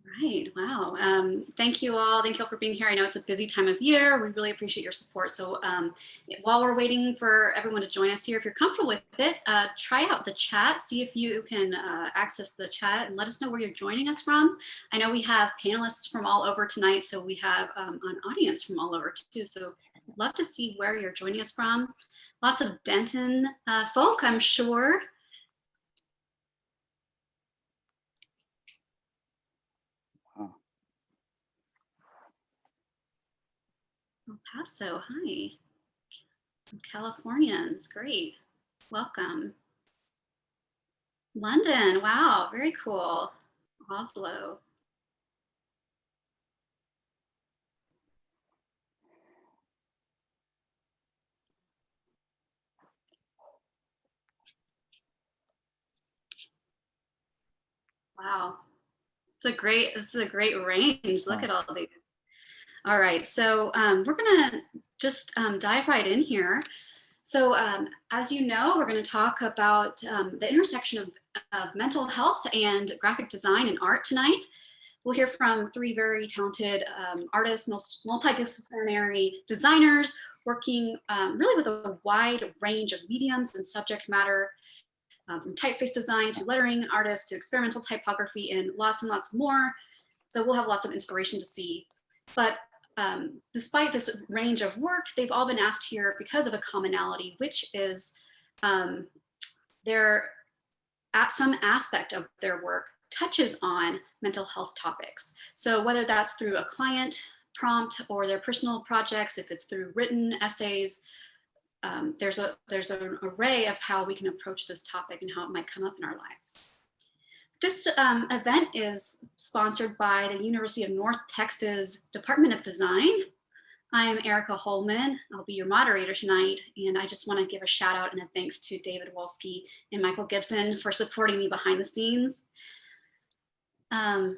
Right. Wow. Thank you all. Thank you all for being here. I know it's a busy time of year. We really appreciate your support. So while we're waiting for everyone to join us here, if you're comfortable with it, try out the chat. See if you can access the chat and let us know where you're joining us from. I know we have panelists from all over tonight, so we have an audience from all over too. So I'd love to see where you're joining us from. Lots of Denton folk, I'm sure. El Paso, hi. Some Californians, great. Welcome. London, wow, very cool. Oslo. Wow, it's a great range. Look at all these. All right, so we're gonna just dive right in here. So as you know, we're gonna talk about the intersection of mental health and graphic design and art tonight. We'll hear from three very talented artists, multidisciplinary designers, working really with a wide range of mediums and subject matter, from typeface design to lettering artists to experimental typography and lots more. So we'll have lots of inspiration to see. But despite this range of work, they've all been asked here because of a commonality, which is some aspect of their work touches on mental health topics. So whether that's through a client prompt or their personal projects, if it's through written essays, there's an array of how we can approach this topic and how it might come up in our lives. This event is sponsored by the University of North Texas Department of Design. I am Erica Holeman. I'll be your moderator tonight, and I just want to give a shout out and a thanks to David Wolski and Michael Gibson for supporting me behind the scenes. A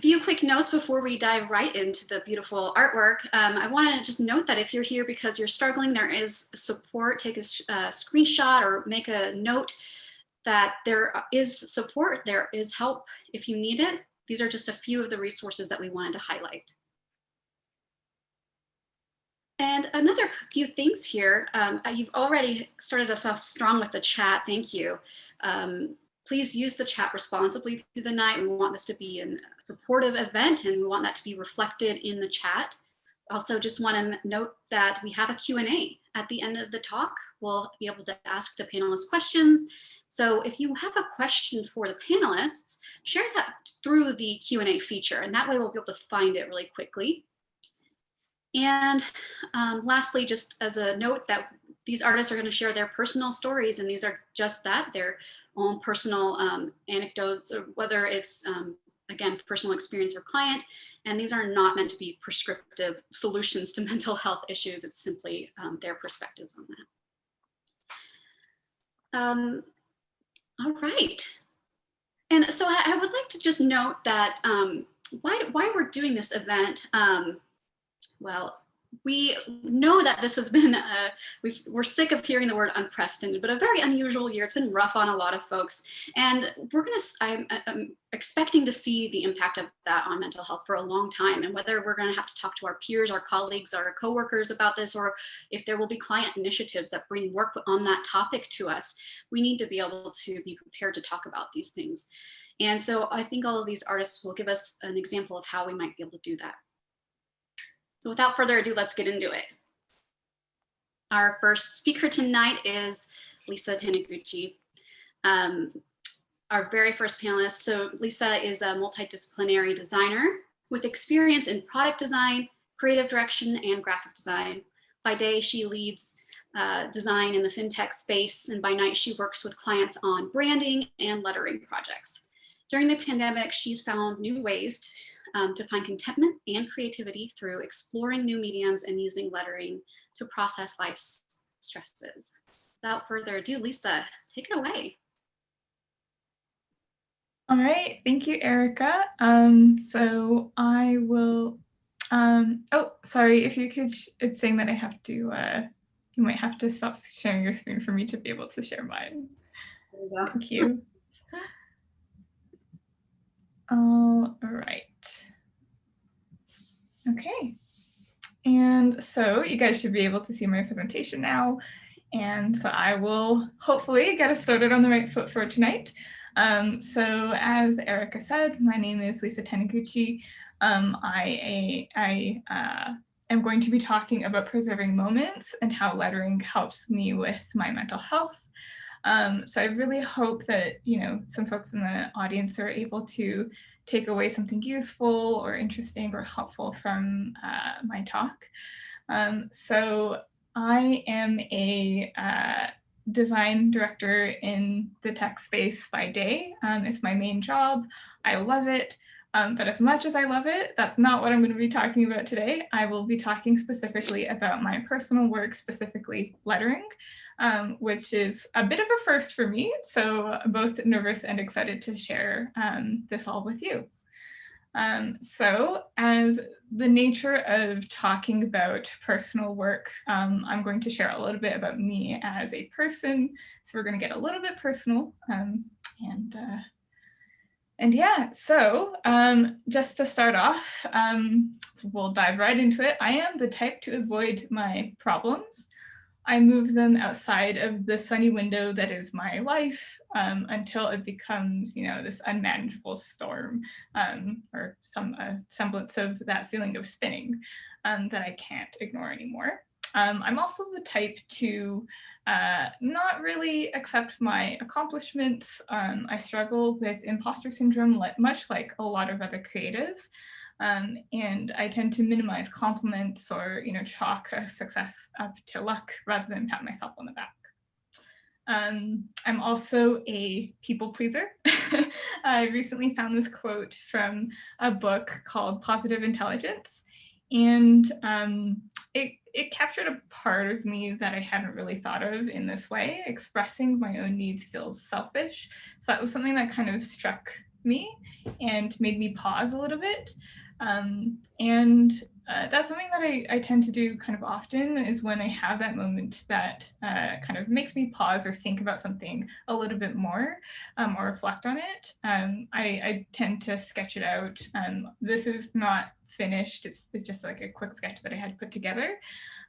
few quick notes before we dive right into the beautiful artwork. I want to just note that if you're here because you're struggling, there is support. Take a screenshot or make a note that there is support, there is help if you need it. These are just a few of the resources that we wanted to highlight. And another few things here, you've already started us off strong with the chat, thank you. Please use the chat responsibly through the night. We want this to be a supportive event and we want that to be reflected in the chat. Also just want to note that we have a Q&A at the end of the talk. We'll be able to ask the panelists questions. So if you have a question for the panelists, share that through the Q&A feature, and that way we'll be able to find it really quickly. And lastly, just as a note that these artists are going to share their personal stories, and these are just that, their own personal anecdotes, or whether it's, again, personal experience or client, and these are not meant to be prescriptive solutions to mental health issues. It's simply their perspectives on that. All right. And so I would like to just note that why we're doing this event, well, we know that this has been, we're sick of hearing the word unprecedented, but a very unusual year. It's been rough on a lot of folks. And I'm expecting to see the impact of that on mental health for a long time. And whether we're gonna have to talk to our peers, our colleagues, our coworkers about this, or if there will be client initiatives that bring work on that topic to us, we need to be able to be prepared to talk about these things. And so I think all of these artists will give us an example of how we might be able to do that. So without further ado, let's get into it. Our first speaker tonight is Lisa Taniguchi, our very first panelist. So Lisa is a multidisciplinary designer with experience in product design, creative direction, and graphic design. By day, she leads design in the fintech space, and by night, she works with clients on branding and lettering projects. During the pandemic, she's found new ways to find contentment and creativity through exploring new mediums and using lettering to process life's stresses. Without further ado, Lisa, take it away. All right, thank you, Erica. So I will, oh, sorry, if you could, it's saying that I have to, you might have to stop sharing your screen for me to be able to share mine. There you go. Thank you. All right. Okay. And so you guys should be able to see my presentation now. And so I will hopefully get us started on the right foot for tonight. So as Erica said, my name is Lisa Taniguchi. I am going to be talking about preserving moments and how lettering helps me with my mental health. So I really hope that, some folks in the audience are able to take away something useful or interesting or helpful from my talk. So I am a design director in the tech space by day. It's my main job. I love it. But as much as I love it, that's not what I'm going to be talking about today. I will be talking specifically about my personal work, specifically lettering, which is a bit of a first for me. So both nervous and excited to share this all with you. So as the nature of talking about personal work, I'm going to share a little bit about me as a person. So we're going to get a little bit personal. And yeah, so just to start off, we'll dive right into it. I am the type to avoid my problems. I move them outside of the sunny window that is my life until it becomes, this unmanageable storm or some semblance of that feeling of spinning that I can't ignore anymore. I'm also the type to not really accept my accomplishments. I struggle with imposter syndrome, much like a lot of other creatives. And I tend to minimize compliments or, chalk a success up to luck rather than pat myself on the back. I'm also a people pleaser. I recently found this quote from a book called Positive Intelligence, and it captured a part of me that I hadn't really thought of in this way. Expressing my own needs feels selfish. So that was something that kind of struck me and made me pause a little bit. That's something that I tend to do kind of often, is when I have that moment that kind of makes me pause or think about something a little bit more or reflect on it. I tend to sketch it out. This is not finished. It's just like a quick sketch that I had put together.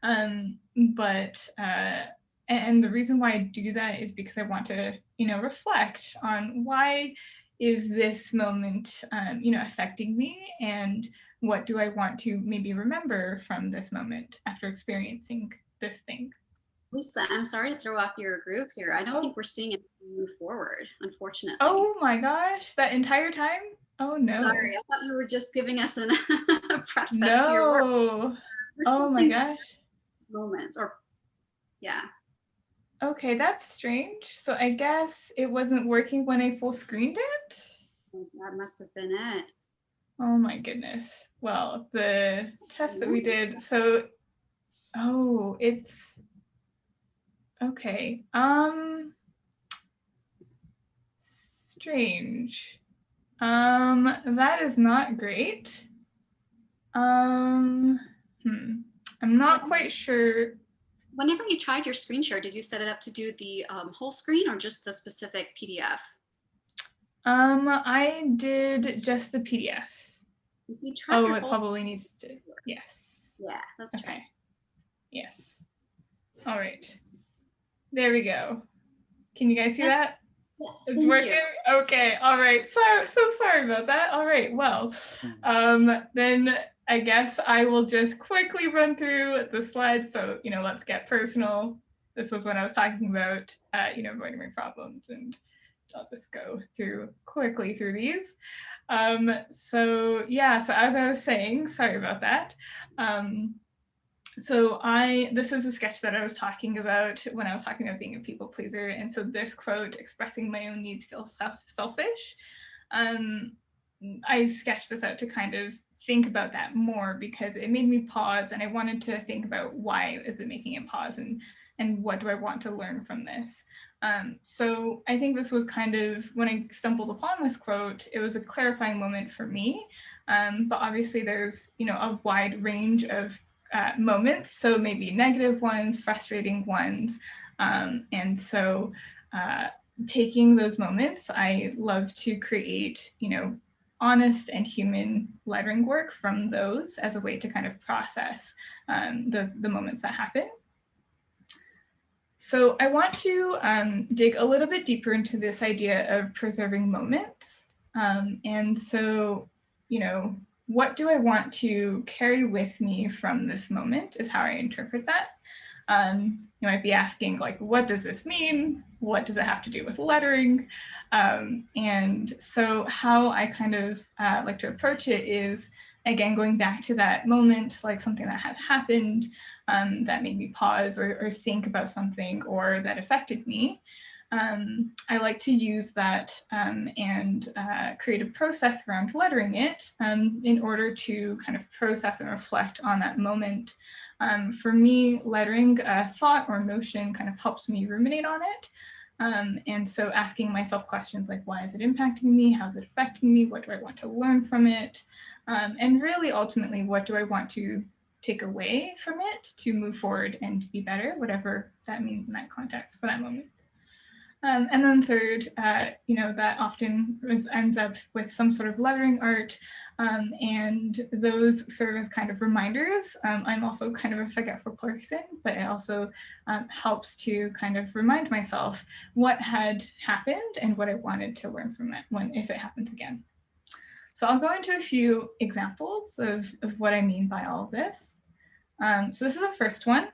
And the reason why I do that is because I want to, reflect on why is this moment, affecting me, and what do I want to maybe remember from this moment after experiencing this thing. Lisa, I'm sorry to throw off your group here. I don't think we're seeing it move forward, unfortunately. Oh my gosh, that entire time? Oh no. Sorry, I thought you were just giving us a preface no. to your work. Oh my gosh. Moments, or yeah. Okay, that's strange. So I guess it wasn't working when I full screened it? That must have been it. Oh my goodness. Well, the test that we did, so, it's, okay. Strange. That is not great. I'm not quite sure. Whenever you tried your screen share, did you set it up to do the whole screen or just the specific PDF? I did just the PDF. If you try it probably needs to, yes. Yeah, that's okay. True. Yes. All right. Then we go. Can you guys see that? Yes, it's working? You. Okay, all right. So sorry about that. All right, well, then I guess I will just quickly run through the slides. So, let's get personal. This was when I was talking about, avoiding my problems, and I'll just go quickly through these. So as I was saying, sorry about that. So this is a sketch that I was talking about when I was talking about being a people pleaser. And so this quote, expressing my own needs feels selfish. I sketched this out to kind of think about that more, because it made me pause, and I wanted to think about why is it making it pause, and what do I want to learn from this? So I think this was kind of, when I stumbled upon this quote, it was a clarifying moment for me. But obviously there's, a wide range of moments, so maybe negative ones, frustrating ones. And so taking those moments, I love to create, honest and human lettering work from those as a way to kind of process the moments that happen. So I want to dig a little bit deeper into this idea of preserving moments. And so, you know, what do I want to carry with me from this moment is how I interpret that. You might be asking, like, what does this mean? What does it have to do with lettering? And so how I kind of like to approach it is, again, going back to that moment, like something that has happened that made me pause or think about something or that affected me. I like to use that and create a process around lettering it in order to kind of process and reflect on that moment. For me, lettering a thought or notion kind of helps me ruminate on it. And so asking myself questions like, why is it impacting me? How's it affecting me? What do I want to learn from it? And really, ultimately, what do I want to take away from it to move forward and be better, whatever that means in that context for that moment. And then third, you know, that often ends up with some sort of lettering art, and those serve as kind of reminders. I'm also kind of a forgetful person, but it also helps to kind of remind myself what had happened and what I wanted to learn from it if it happens again. So I'll go into a few examples of what I mean by all of this. So this is the first one.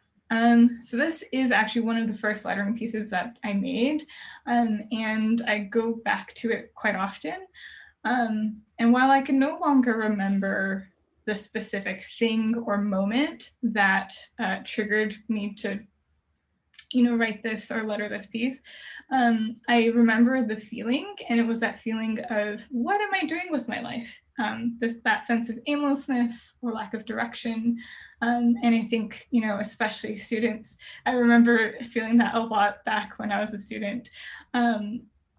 So this is actually one of the first lettering pieces that I made, and I go back to it quite often. And while I can no longer remember the specific thing or moment that triggered me to, you know, write this or letter this piece, I remember the feeling, and it was that feeling of, what am I doing with my life? That sense of aimlessness or lack of direction. And I think, you know, especially students, I remember feeling that a lot back when I was a student.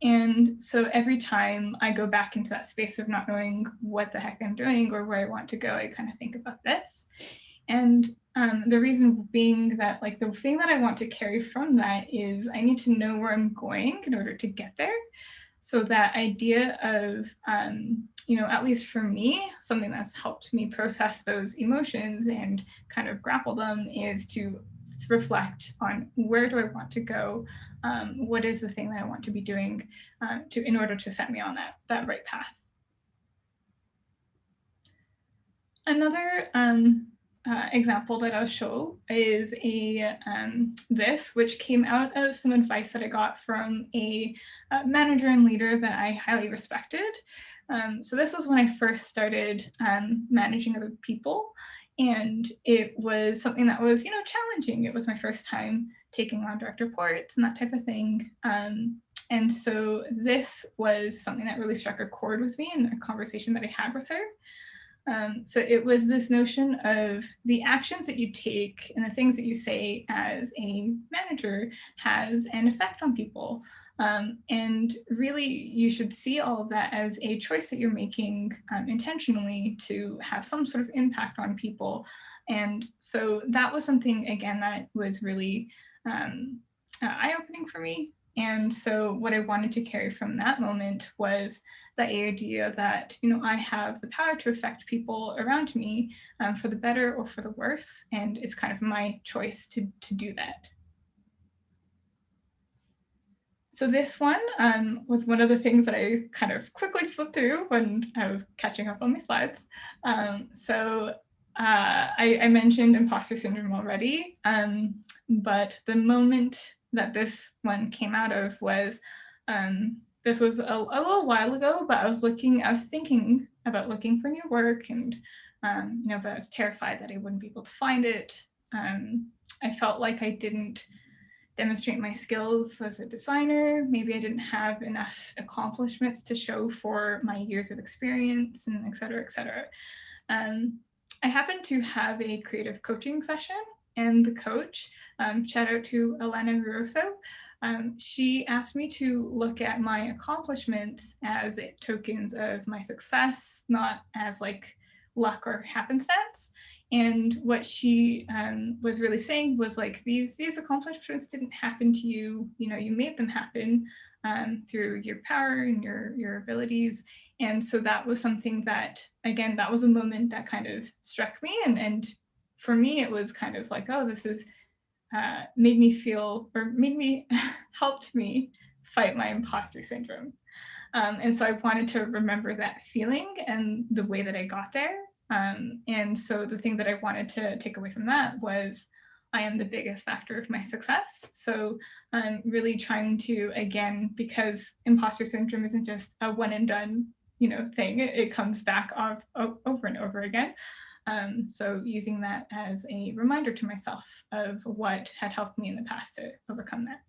And so every time I go back into that space of not knowing what the heck I'm doing or where I want to go, I kind of think about this. And the reason being that, like, the thing that I want to carry from that is I need to know where I'm going in order to get there. So that idea of, you know, at least for me, something that's helped me process those emotions and kind of grapple them is to reflect on, where do I want to go? What is the thing that I want to be doing in order to set me on that right path? Another example that I'll show is this, which came out of some advice that I got from a manager and leader that I highly respected. So this was when I first started managing other people, and it was something that was, you know, challenging. It was my first time taking on direct reports and that type of thing. And so this was something that really struck a chord with me in a conversation that I had with her. So it was this notion of the actions that you take and the things that you say as a manager has an effect on people. And really, you should see all of that as a choice that you're making intentionally to have some sort of impact on people. And so that was something, again, that was really eye-opening for me. And so what I wanted to carry from that moment was the idea that, you know, I have the power to affect people around me for the better or for the worse. And it's kind of my choice to do that. So this one was one of the things that I kind of quickly flipped through when I was catching up on my slides. I mentioned imposter syndrome already, but the moment that this one came out of was, this was a little while ago, but I was thinking about looking for new work, and you know, but I was terrified that I wouldn't be able to find it. I felt like I didn't demonstrate my skills as a designer. Maybe I didn't have enough accomplishments to show for my years of experience, and et cetera, et cetera. I happened to have a creative coaching session, and the coach, shout out to Elena Ruoso, she asked me to look at my accomplishments as tokens of my success, not as like luck or happenstance. And what she was really saying was, like, these accomplishments didn't happen to you, you know, you made them happen. through your power and your abilities. And so that was something that, again, that was a moment that kind of struck me. And for me, it was kind of like, oh, this is made me feel, or made me, helped me fight my imposter syndrome. And so I wanted to remember that feeling and the way that I got there. And so the thing that I wanted to take away from that was I am the biggest factor of my success. So I'm really trying to, again, because imposter syndrome isn't just a one and done, thing. It comes back over and over again. So using that as a reminder to myself of what had helped me in the past to overcome that.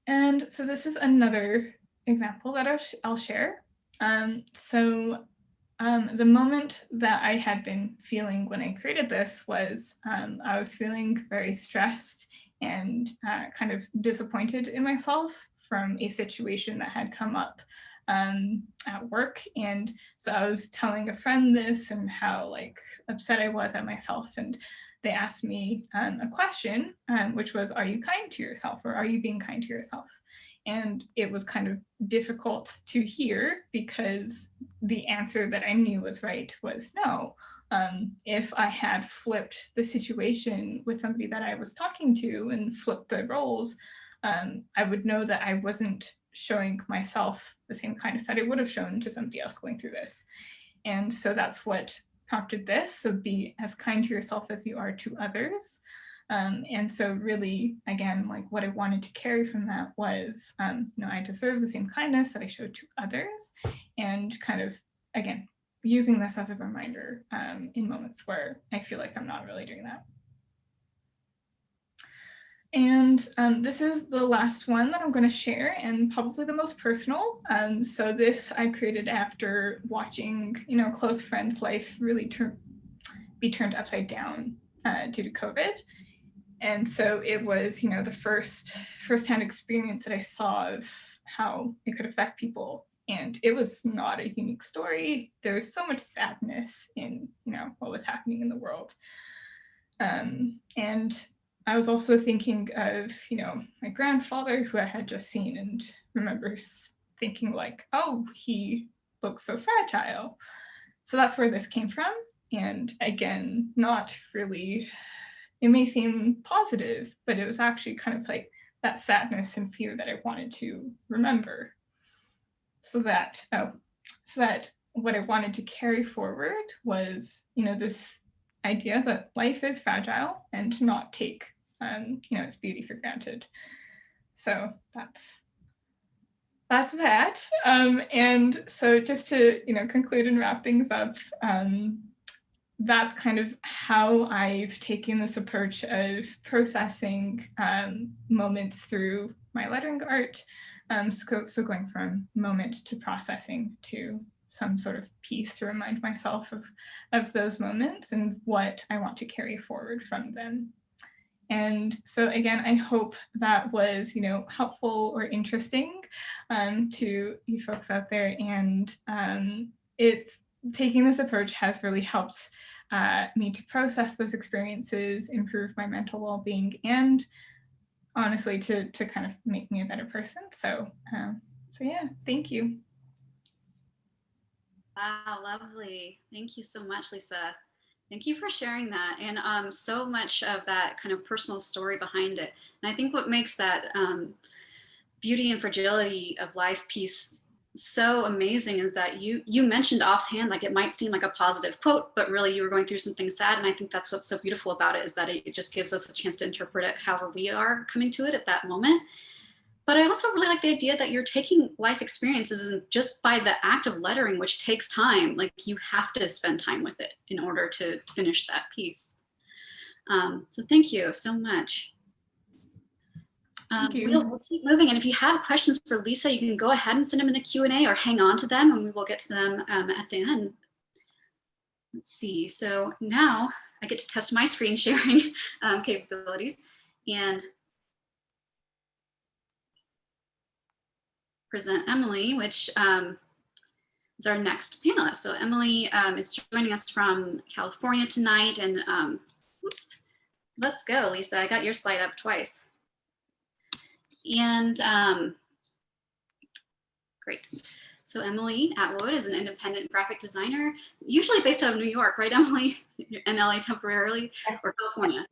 And so this is another example that I'll share. The moment that I had been feeling when I created this was I was feeling very stressed and kind of disappointed in myself from a situation that had come up at work. And so I was telling a friend this and how upset I was at myself. And they asked me a question, which was, are you kind to yourself, or are you being kind to yourself? And it was kind of difficult to hear because the answer that I knew was right was no. If I had flipped the situation with somebody that I was talking to and flipped the roles, I would know that I wasn't showing myself the same kindness that I would have shown to somebody else going through this. And so that's what prompted this. So be as kind to yourself as you are to others. And so really, again, what I wanted to carry from that was, I deserve the same kindness that I showed to others, and kind of, again, using this as a reminder in moments where I feel like I'm not really doing that. And this is the last one that I'm going to share, and probably the most personal. So this I created after watching, close friends' life really be turned upside down due to COVID. And so it was, the firsthand experience that I saw of how it could affect people. And it was not a unique story. There was so much sadness in, what was happening in the world. And I was also thinking of, my grandfather, who I had just seen, and remember thinking oh, he looks so fragile. So that's where this came from. And again, not really, it may seem positive, but it was actually kind of that sadness and fear that I wanted to remember. So that what I wanted to carry forward was, this idea that life is fragile and to not take, its beauty for granted. So that's that. And so just to, conclude and wrap things up, that's kind of how I've taken this approach of processing moments through my lettering art. So going from moment to processing to some sort of piece to remind myself of those moments and what I want to carry forward from them. And so again, I hope that was, helpful or interesting to you folks out there. And taking this approach has really helped me to process those experiences, improve my mental well-being, and honestly to kind of make me a better person. So yeah, thank you. Wow, lovely. Thank you so much, Lisa. Thank you for sharing that, and so much of that kind of personal story behind it. And I think what makes that beauty and fragility of life piece so amazing is that you mentioned offhand, it might seem like a positive quote, but really you were going through something sad. And I think that's what's so beautiful about it, is that it just gives us a chance to interpret it however we are coming to it at that moment. But I also really like the idea that you're taking life experiences, and just by the act of lettering, which takes time, you have to spend time with it in order to finish that piece. So thank you so much. Thank you. We'll keep moving. And if you have questions for Lisa, you can go ahead and send them in the Q&A or hang on to them, and we will get to them at the end. Let's see. So now I get to test my screen sharing capabilities and present Emily, which is our next panelist. So Emily is joining us from California tonight. And oops, let's go, Lisa. I got your slide up twice. And great. So Emily Atwood is an independent graphic designer, usually based out of New York, right, Emily? And LA temporarily, or California.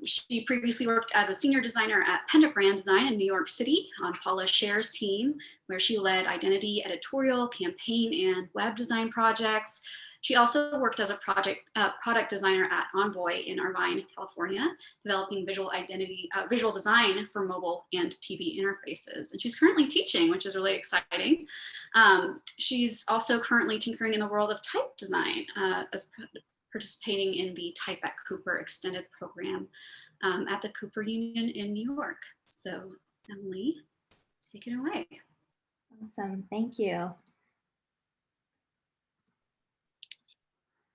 She previously worked as a senior designer at Pentagram Design in New York City on Paula Scher's team, where she led identity, editorial, campaign, and web design projects. She also worked as a product designer at Envoy in Irvine, California, developing visual design for mobile and TV interfaces. And she's currently teaching, which is really exciting. She's also currently tinkering in the world of type design as participating in the Type at Cooper extended program at the Cooper Union in New York. So Emily, take it away. Awesome, thank you.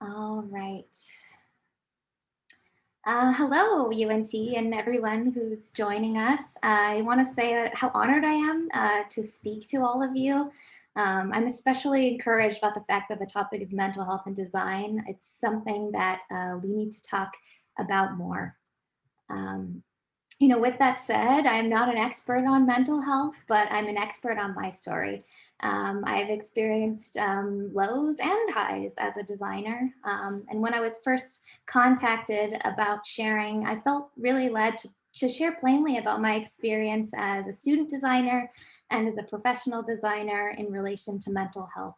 All right. Hello, UNT and everyone who's joining us. I want to say that how honored I am to speak to all of you. I'm especially encouraged about the fact that the topic is mental health and design. It's something that we need to talk about more. You know, with that said, I'm not an expert on mental health, but I'm an expert on my story. I've experienced lows and highs as a designer. And when I was first contacted about sharing, I felt really led to share plainly about my experience as a student designer and as a professional designer in relation to mental health.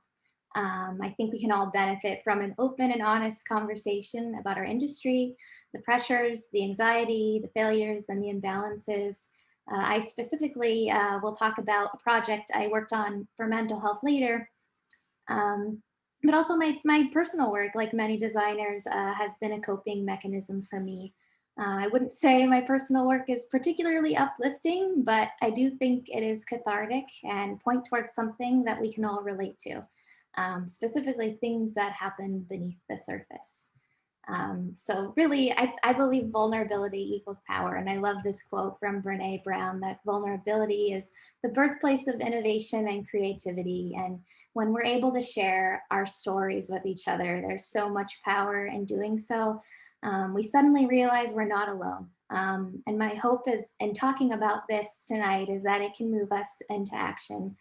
I think we can all benefit from an open and honest conversation about our industry, the pressures, the anxiety, the failures, and the imbalances. I specifically will talk about a project I worked on for mental health later, but also my personal work, like many designers, has been a coping mechanism for me. I wouldn't say my personal work is particularly uplifting, but I do think it is cathartic and point towards something that we can all relate to, specifically things that happen beneath the surface. So really, I believe vulnerability equals power. And I love this quote from Brené Brown that vulnerability is the birthplace of innovation and creativity. And when we're able to share our stories with each other, there's so much power in doing so. We suddenly realize we're not alone. And my hope is in talking about this tonight is that it can move us into action.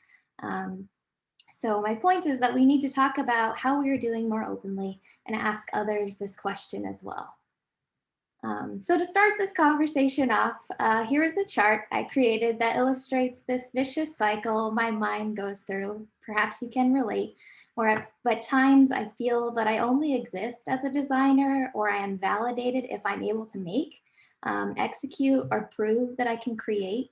So my point is that we need to talk about how we are doing more openly and ask others this question as well. So to start this conversation off, here is a chart I created that illustrates this vicious cycle my mind goes through. Perhaps you can relate, where at times I feel that I only exist as a designer, or I am validated if I'm able to make, execute, or prove that I can create.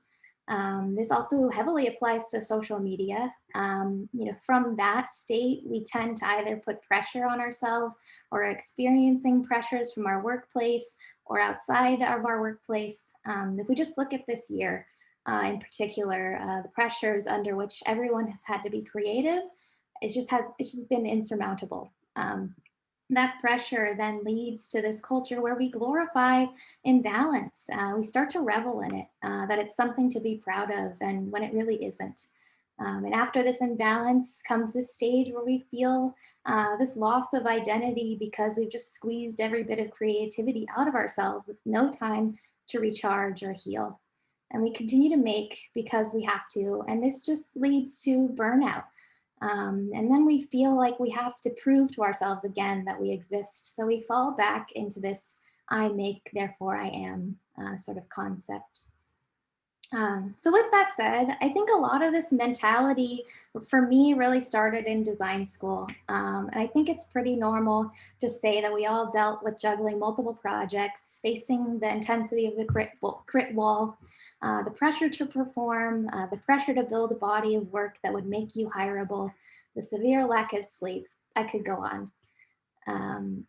This also heavily applies to social media. You know, from that state, we tend to either put pressure on ourselves or are experiencing pressures from our workplace or outside of our workplace. If we just look at this year in particular, the pressures under which everyone has had to be creative, it's just been insurmountable. That pressure then leads to this culture where we glorify imbalance. We start to revel in it, that it's something to be proud of, and when it really isn't. And after this imbalance comes this stage where we feel this loss of identity because we've just squeezed every bit of creativity out of ourselves with no time to recharge or heal. And we continue to make because we have to, and this just leads to burnout. And then we feel like we have to prove to ourselves again that we exist. So we fall back into this I make, therefore I am sort of concept. So with that said, I think a lot of this mentality for me really started in design school. And I think it's pretty normal to say that we all dealt with juggling multiple projects, facing the intensity of the crit wall, the pressure to perform, the pressure to build a body of work that would make you hireable, the severe lack of sleep. I could go on.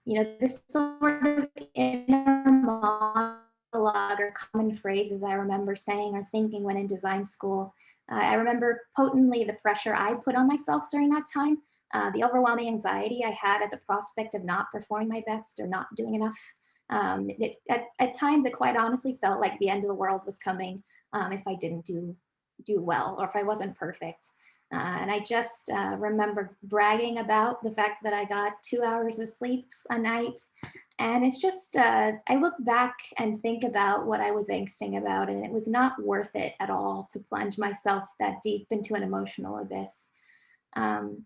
You know, this sort of inner monologue or common phrases I remember saying or thinking when in design school. I remember potently the pressure I put on myself during that time, the overwhelming anxiety I had at the prospect of not performing my best or not doing enough. At times, it quite honestly felt like the end of the world was coming if I didn't do well or if I wasn't perfect. And I just remember bragging about the fact that I got 2 hours of sleep a night. And it's just, I look back and think about what I was angsting about, and it was not worth it at all to plunge myself that deep into an emotional abyss. Um,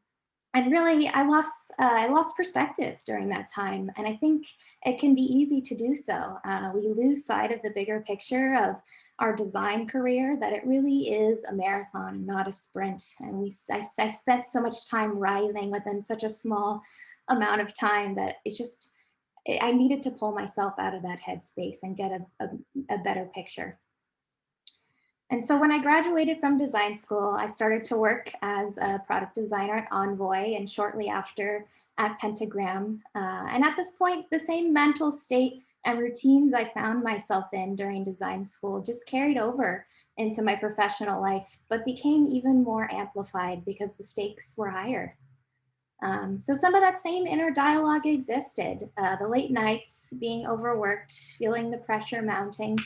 and really, I lost perspective during that time, and I think it can be easy to do so. We lose sight of the bigger picture of our design career, that it really is a marathon, not a sprint. And I spent so much time writhing within such a small amount of time that it's just, I needed to pull myself out of that headspace and get a better picture. And so when I graduated from design school, I started to work as a product designer at Envoy, and shortly after at Pentagram. And at this point, the same mental state and routines I found myself in during design school just carried over into my professional life, but became even more amplified because the stakes were higher. So some of that same inner dialogue existed. The late nights, being overworked, feeling the pressure mounting,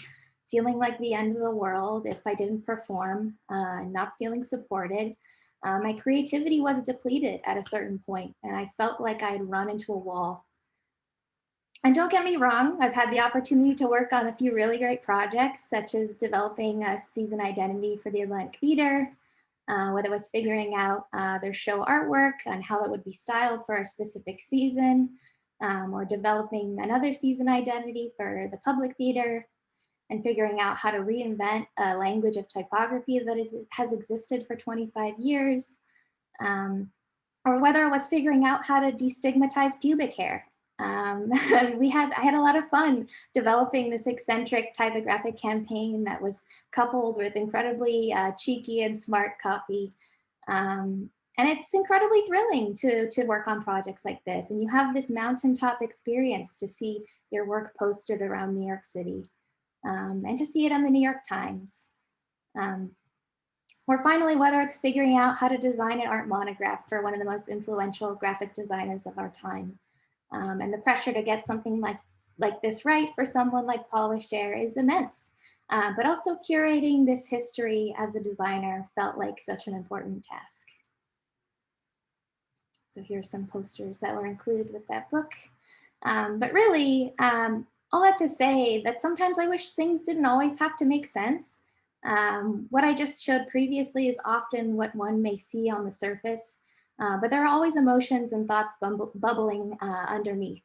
feeling like the end of the world if I didn't perform, not feeling supported. My creativity was depleted at a certain point, and I felt like I'd run into a wall. And don't get me wrong, I've had the opportunity to work on a few really great projects, such as developing a season identity for the Atlantic Theater, whether it was figuring out their show artwork and how it would be styled for a specific season, or developing another season identity for the public theater, and figuring out how to reinvent a language of typography that has existed for 25 years, or whether it was figuring out how to destigmatize pubic hair. I had a lot of fun developing this eccentric typographic campaign that was coupled with incredibly cheeky and smart copy. And it's incredibly thrilling to work on projects like this. And you have this mountaintop experience to see your work posted around New York City, and to see it on the New York Times. Or finally, whether it's figuring out how to design an art monograph for one of the most influential graphic designers of our time. And the pressure to get something like this right for someone like Paula Scher is immense. But also curating this history as a designer felt like such an important task. So here's some posters that were included with that book. But really, all that to say that sometimes I wish things didn't always have to make sense. What I just showed previously is often what one may see on the surface, but there are always emotions and thoughts bubbling underneath.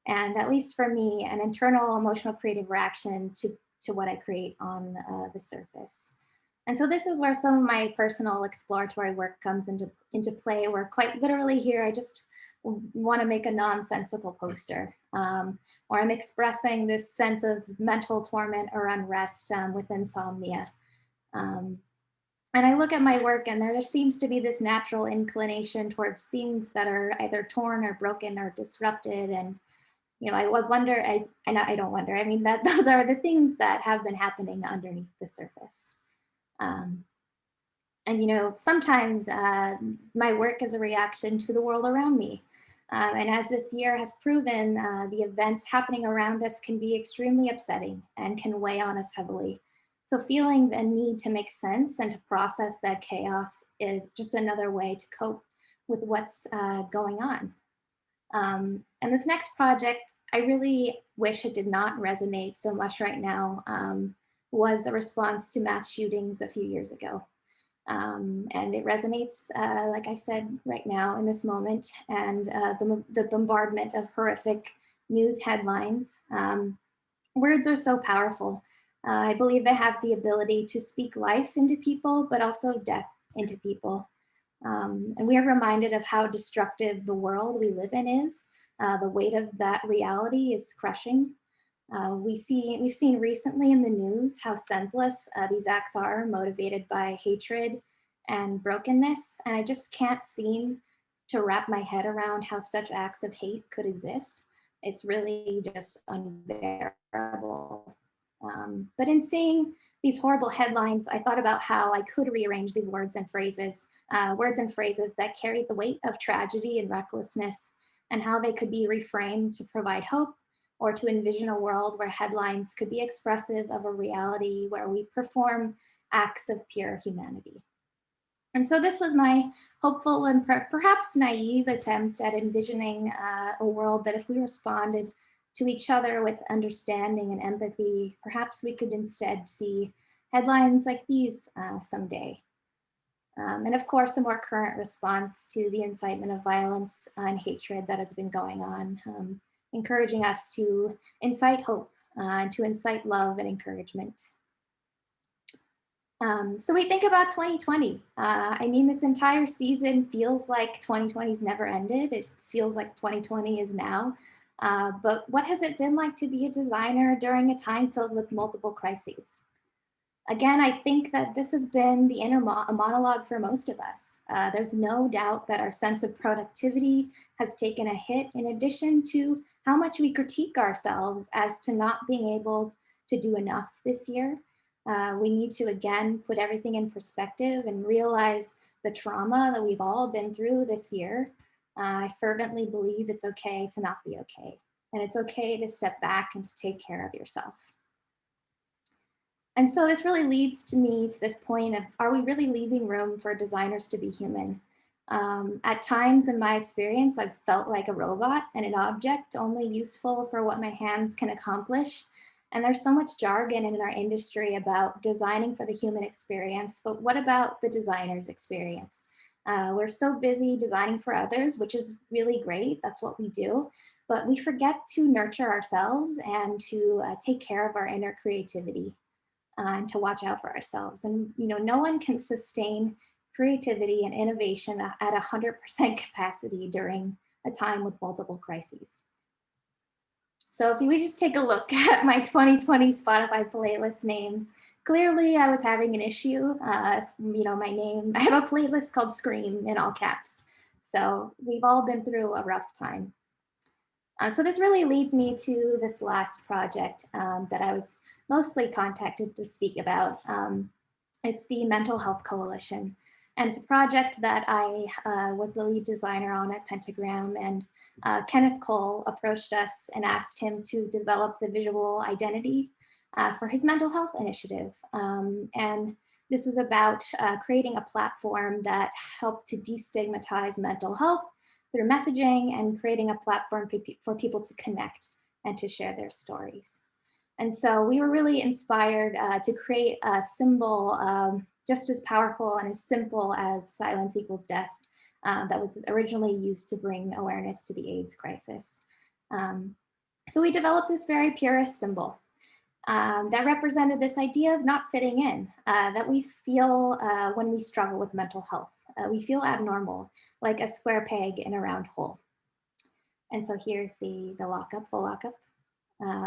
And at least for me, an internal emotional creative reaction to what I create on the surface. And so this is where some of my personal exploratory work comes into play, where quite literally here, I just want to make a nonsensical poster, or I'm expressing this sense of mental torment or unrest with insomnia. And I look at my work, and there just seems to be this natural inclination towards things that are either torn or broken or disrupted. And, I wonder, I don't wonder, I mean, that those are the things that have been happening underneath the surface. And, sometimes my work is a reaction to the world around me. And as this year has proven, the events happening around us can be extremely upsetting and can weigh on us heavily. So feeling the need to make sense and to process that chaos is just another way to cope with what's going on. And this next project, I really wish it did not resonate so much right now, was the response to mass shootings a few years ago. And it resonates, like I said, right now in this moment, and the bombardment of horrific news headlines. Words are so powerful. I believe they have the ability to speak life into people, but also death into people. And we are reminded of how destructive the world we live in is. The weight of that reality is crushing. We've seen recently in the news how senseless these acts are, motivated by hatred and brokenness. And I just can't seem to wrap my head around how such acts of hate could exist. It's really just unbearable. But in seeing these horrible headlines, I thought about how I could rearrange these words and phrases that carry the weight of tragedy and recklessness, and how they could be reframed to provide hope, or to envision a world where headlines could be expressive of a reality where we perform acts of pure humanity. And so this was my hopeful and perhaps naive attempt at envisioning a world that if we responded to each other with understanding and empathy, perhaps we could instead see headlines like these someday. And of course, a more current response to the incitement of violence and hatred that has been going on, encouraging us to incite hope, to incite love and encouragement. So we think about 2020. I mean, this entire season feels like 2020's never ended. It feels like 2020 is now. But what has it been like to be a designer during a time filled with multiple crises? Again, I think that this has been the inner monologue for most of us. There's no doubt that our sense of productivity has taken a hit, in addition to how much we critique ourselves as to not being able to do enough this year. We need to, again, put everything in perspective and realize the trauma that we've all been through this year. I fervently believe it's okay to not be okay. And it's okay to step back and to take care of yourself. And so this really leads to me to this point of, are we really leaving room for designers to be human? At times in my experience, I've felt like a robot and an object only useful for what my hands can accomplish. And there's so much jargon in our industry about designing for the human experience, but what about the designer's experience? We're so busy designing for others, which is really great. That's what we do. But we forget to nurture ourselves and to take care of our inner creativity. And to watch out for ourselves. And no one can sustain creativity and innovation at 100% capacity during a time with multiple crises. So if we just take a look at my 2020 Spotify playlist names, clearly I was having an issue. My name, I have a playlist called Scream in all caps. So we've all been through a rough time. So this really leads me to this last project that I was mostly contacted to speak about. It's the Mental Health Coalition. And it's a project that I was the lead designer on at Pentagram. And Kenneth Cole approached us and asked him to develop the visual identity for his mental health initiative. And this is about creating a platform that helped to destigmatize mental health through messaging and creating a platform for people to connect and to share their stories. And so we were really inspired to create a symbol just as powerful and as simple as silence equals death that was originally used to bring awareness to the AIDS crisis. So we developed this very purist symbol that represented this idea of not fitting in, that we feel when we struggle with mental health. We feel abnormal, like a square peg in a round hole. And so here's the lockup, full lockup.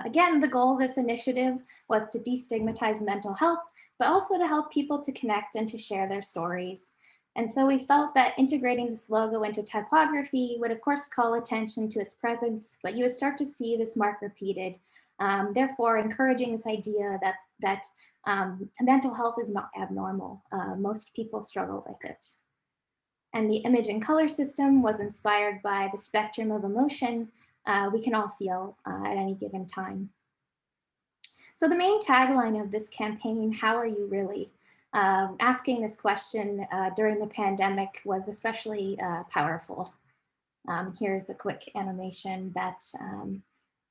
Again, the goal of this initiative was to destigmatize mental health, but also to help people to connect and to share their stories. And so we felt that integrating this logo into typography would of course call attention to its presence, but you would start to see this mark repeated, therefore encouraging this idea that mental health is not abnormal. Most people struggle with it. And the image and color system was inspired by the spectrum of emotion we can all feel at any given time. So the main tagline of this campaign, "How are you really?" Asking this question during the pandemic was especially powerful. Here's a quick animation that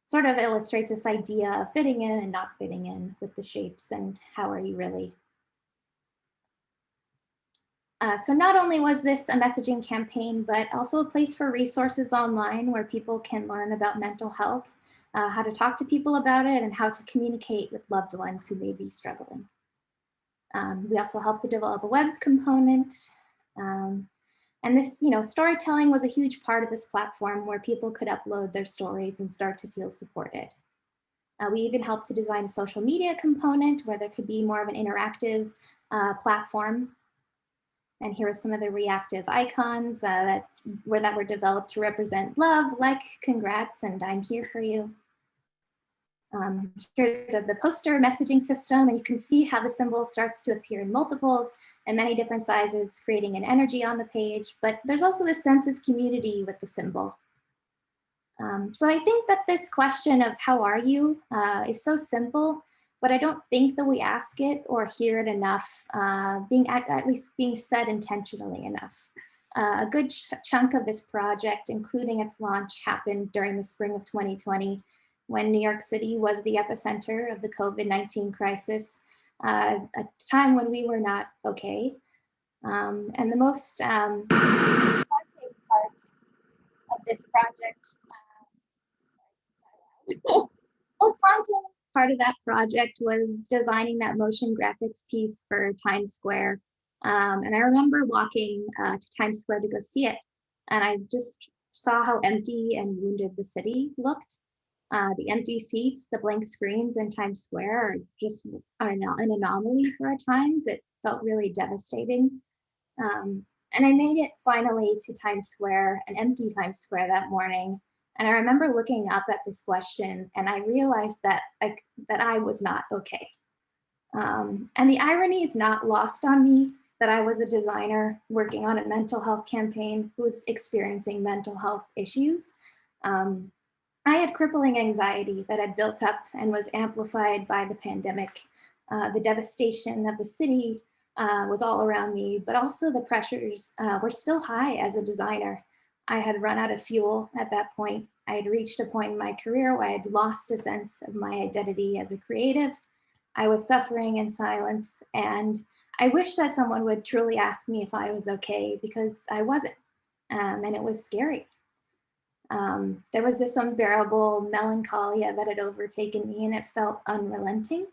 sort of illustrates this idea of fitting in and not fitting in with the shapes and how are you really? So not only was this a messaging campaign, but also a place for resources online where people can learn about mental health, how to talk to people about it, and how to communicate with loved ones who may be struggling. We also helped to develop a web component. And this, storytelling was a huge part of this platform where people could upload their stories and start to feel supported. We even helped to design a social media component where there could be more of an interactive platform. And here are some of the reactive icons that were developed to represent love, like, congrats, and I'm here for you. Here's the poster messaging system, and you can see how the symbol starts to appear in multiples and many different sizes, creating an energy on the page. But there's also this sense of community with the symbol. So I think that this question of how are you is so simple, but I don't think that we ask it or hear it enough, at least being said intentionally enough. A good chunk of this project, including its launch, happened during the spring of 2020, when New York City was the epicenter of the COVID-19 crisis, a time when we were not okay. And the most daunting part of this project, most daunting part of that project was designing that motion graphics piece for Times Square. And I remember walking to Times Square to go see it, and I just saw how empty and wounded the city looked. The empty seats, the blank screens in Times Square are just an anomaly for at times. It felt really devastating. And I made it finally to Times Square, an empty Times Square that morning. And I remember looking up at this question, and I realized that I was not okay. And the irony is not lost on me that I was a designer working on a mental health campaign who was experiencing mental health issues. I had crippling anxiety that had built up and was amplified by the pandemic. The devastation of the city was all around me, but also the pressures were still high as a designer. I had run out of fuel at that point. I had reached a point in my career where I had lost a sense of my identity as a creative. I was suffering in silence, and I wish that someone would truly ask me if I was okay, because I wasn't, and it was scary. There was this unbearable melancholia that had overtaken me, and it felt unrelenting.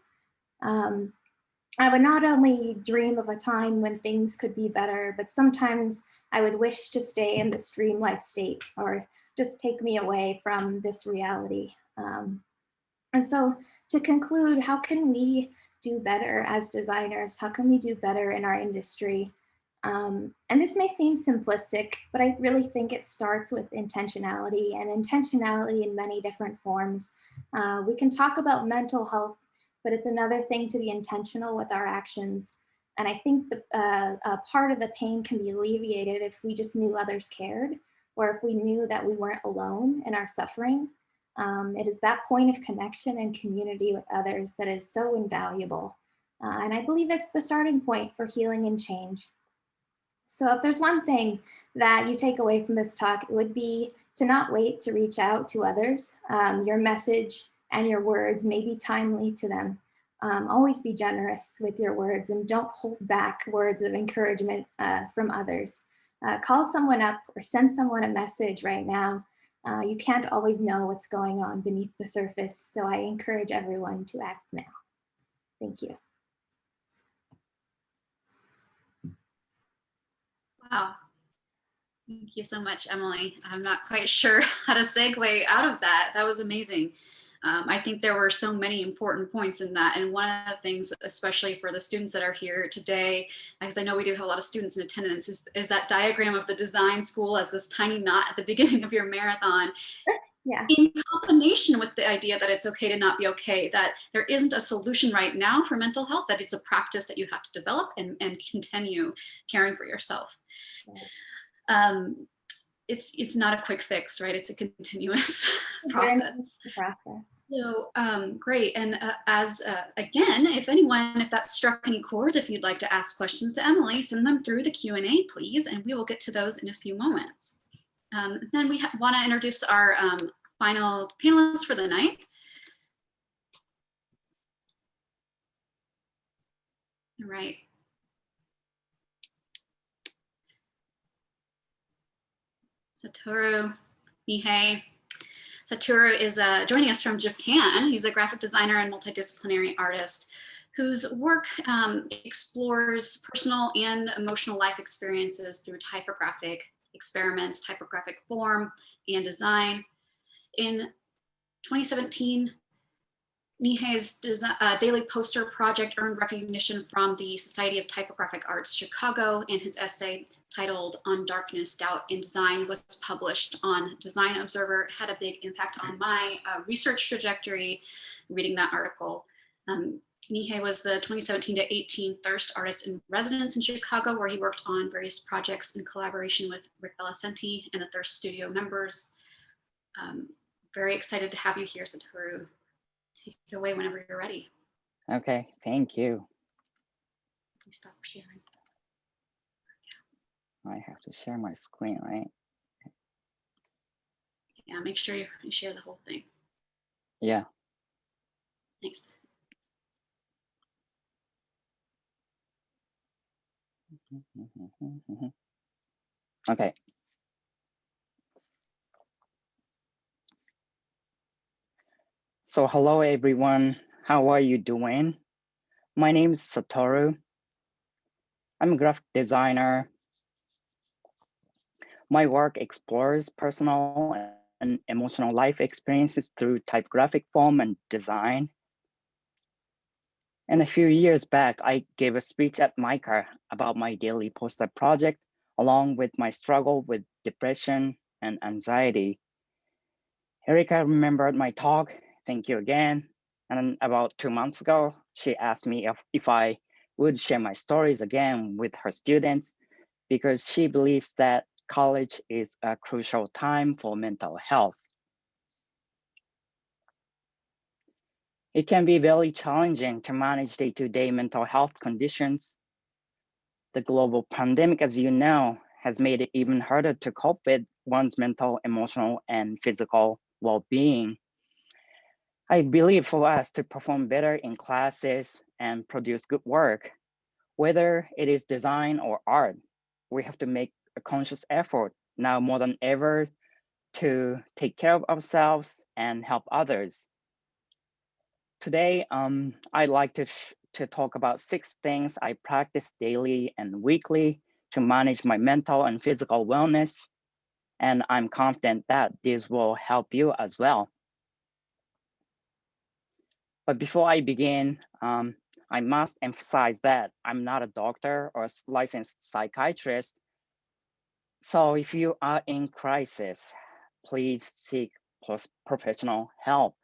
I would not only dream of a time when things could be better, but sometimes I would wish to stay in this dreamlike state, or just take me away from this reality. And so to conclude, how can we do better as designers? How can we do better in our industry? And this may seem simplistic, but I really think it starts with intentionality, and intentionality in many different forms. We can talk about mental health, but it's another thing to be intentional with our actions. And I think a part of the pain can be alleviated if we just knew others cared, or if we knew that we weren't alone in our suffering. It is that point of connection and community with others that is so invaluable. And I believe it's the starting point for healing and change. So if there's one thing that you take away from this talk, it would be to not wait to reach out to others. Your message and your words may be timely to them. Always be generous with your words, and don't hold back words of encouragement from others. Call someone up or send someone a message right now. You can't always know what's going on beneath the surface, so I encourage everyone to act now. Thank you. Wow. Thank you so much, Emily. I'm not quite sure how to segue out of that. That was amazing. I think there were so many important points in that. And one of the things, especially for the students that are here today, because I know we do have a lot of students in attendance, is that diagram of the design school as this tiny knot at the beginning of your marathon. Yeah. In combination with the idea that it's okay to not be okay, that there isn't a solution right now for mental health, that it's a practice that you have to develop and continue caring for yourself. It's not a quick fix, right? It's a continuous process. So great. And again, if that struck any chords, if you'd like to ask questions to Emily, send them through the Q&A, please, and we will get to those in a few moments. Then we want to introduce our final panelists for the night. All right. Satoru Nihei. Satoru is joining us from Japan. He's a graphic designer and multidisciplinary artist whose work explores personal and emotional life experiences through typographic experiments, typographic form, and design. In 2017, Nihei's daily poster project earned recognition from the Society of Typographic Arts Chicago, and his essay titled On Darkness, Doubt, and Design was published on Design Observer. It had a big impact on my research trajectory, reading that article. Nihei was the 2017 to 18 Thirst Artist in Residence in Chicago, where he worked on various projects in collaboration with Rick Elisenti and the Thirst Studio members. Very excited to have you here, Satoru. Take it away whenever you're ready. Okay, thank you. Please stop sharing. I have to share my screen, right? Yeah, make sure you share the whole thing. Yeah. Thanks. Okay. So hello everyone, how are you doing? My name is Satoru. I'm a graphic designer. My work explores personal and emotional life experiences through typographic form and design. And a few years back, I gave a speech at MICA about my daily poster project, along with my struggle with depression and anxiety. Erica remembered my talk, thank you again. And about 2 months ago, she asked me if I would share my stories again with her students because she believes that college is a crucial time for mental health. It can be very challenging to manage day-to-day mental health conditions. The global pandemic, as you know, has made it even harder to cope with one's mental, emotional, and physical well-being. I believe for us to perform better in classes and produce good work, whether it is design or art, we have to make a conscious effort now more than ever to take care of ourselves and help others. Today, I'd like to talk about 6 things I practice daily and weekly to manage my mental and physical wellness. And I'm confident that this will help you as well. But before I begin, I must emphasize that I'm not a doctor or a licensed psychiatrist. So if you are in crisis, please seek professional help.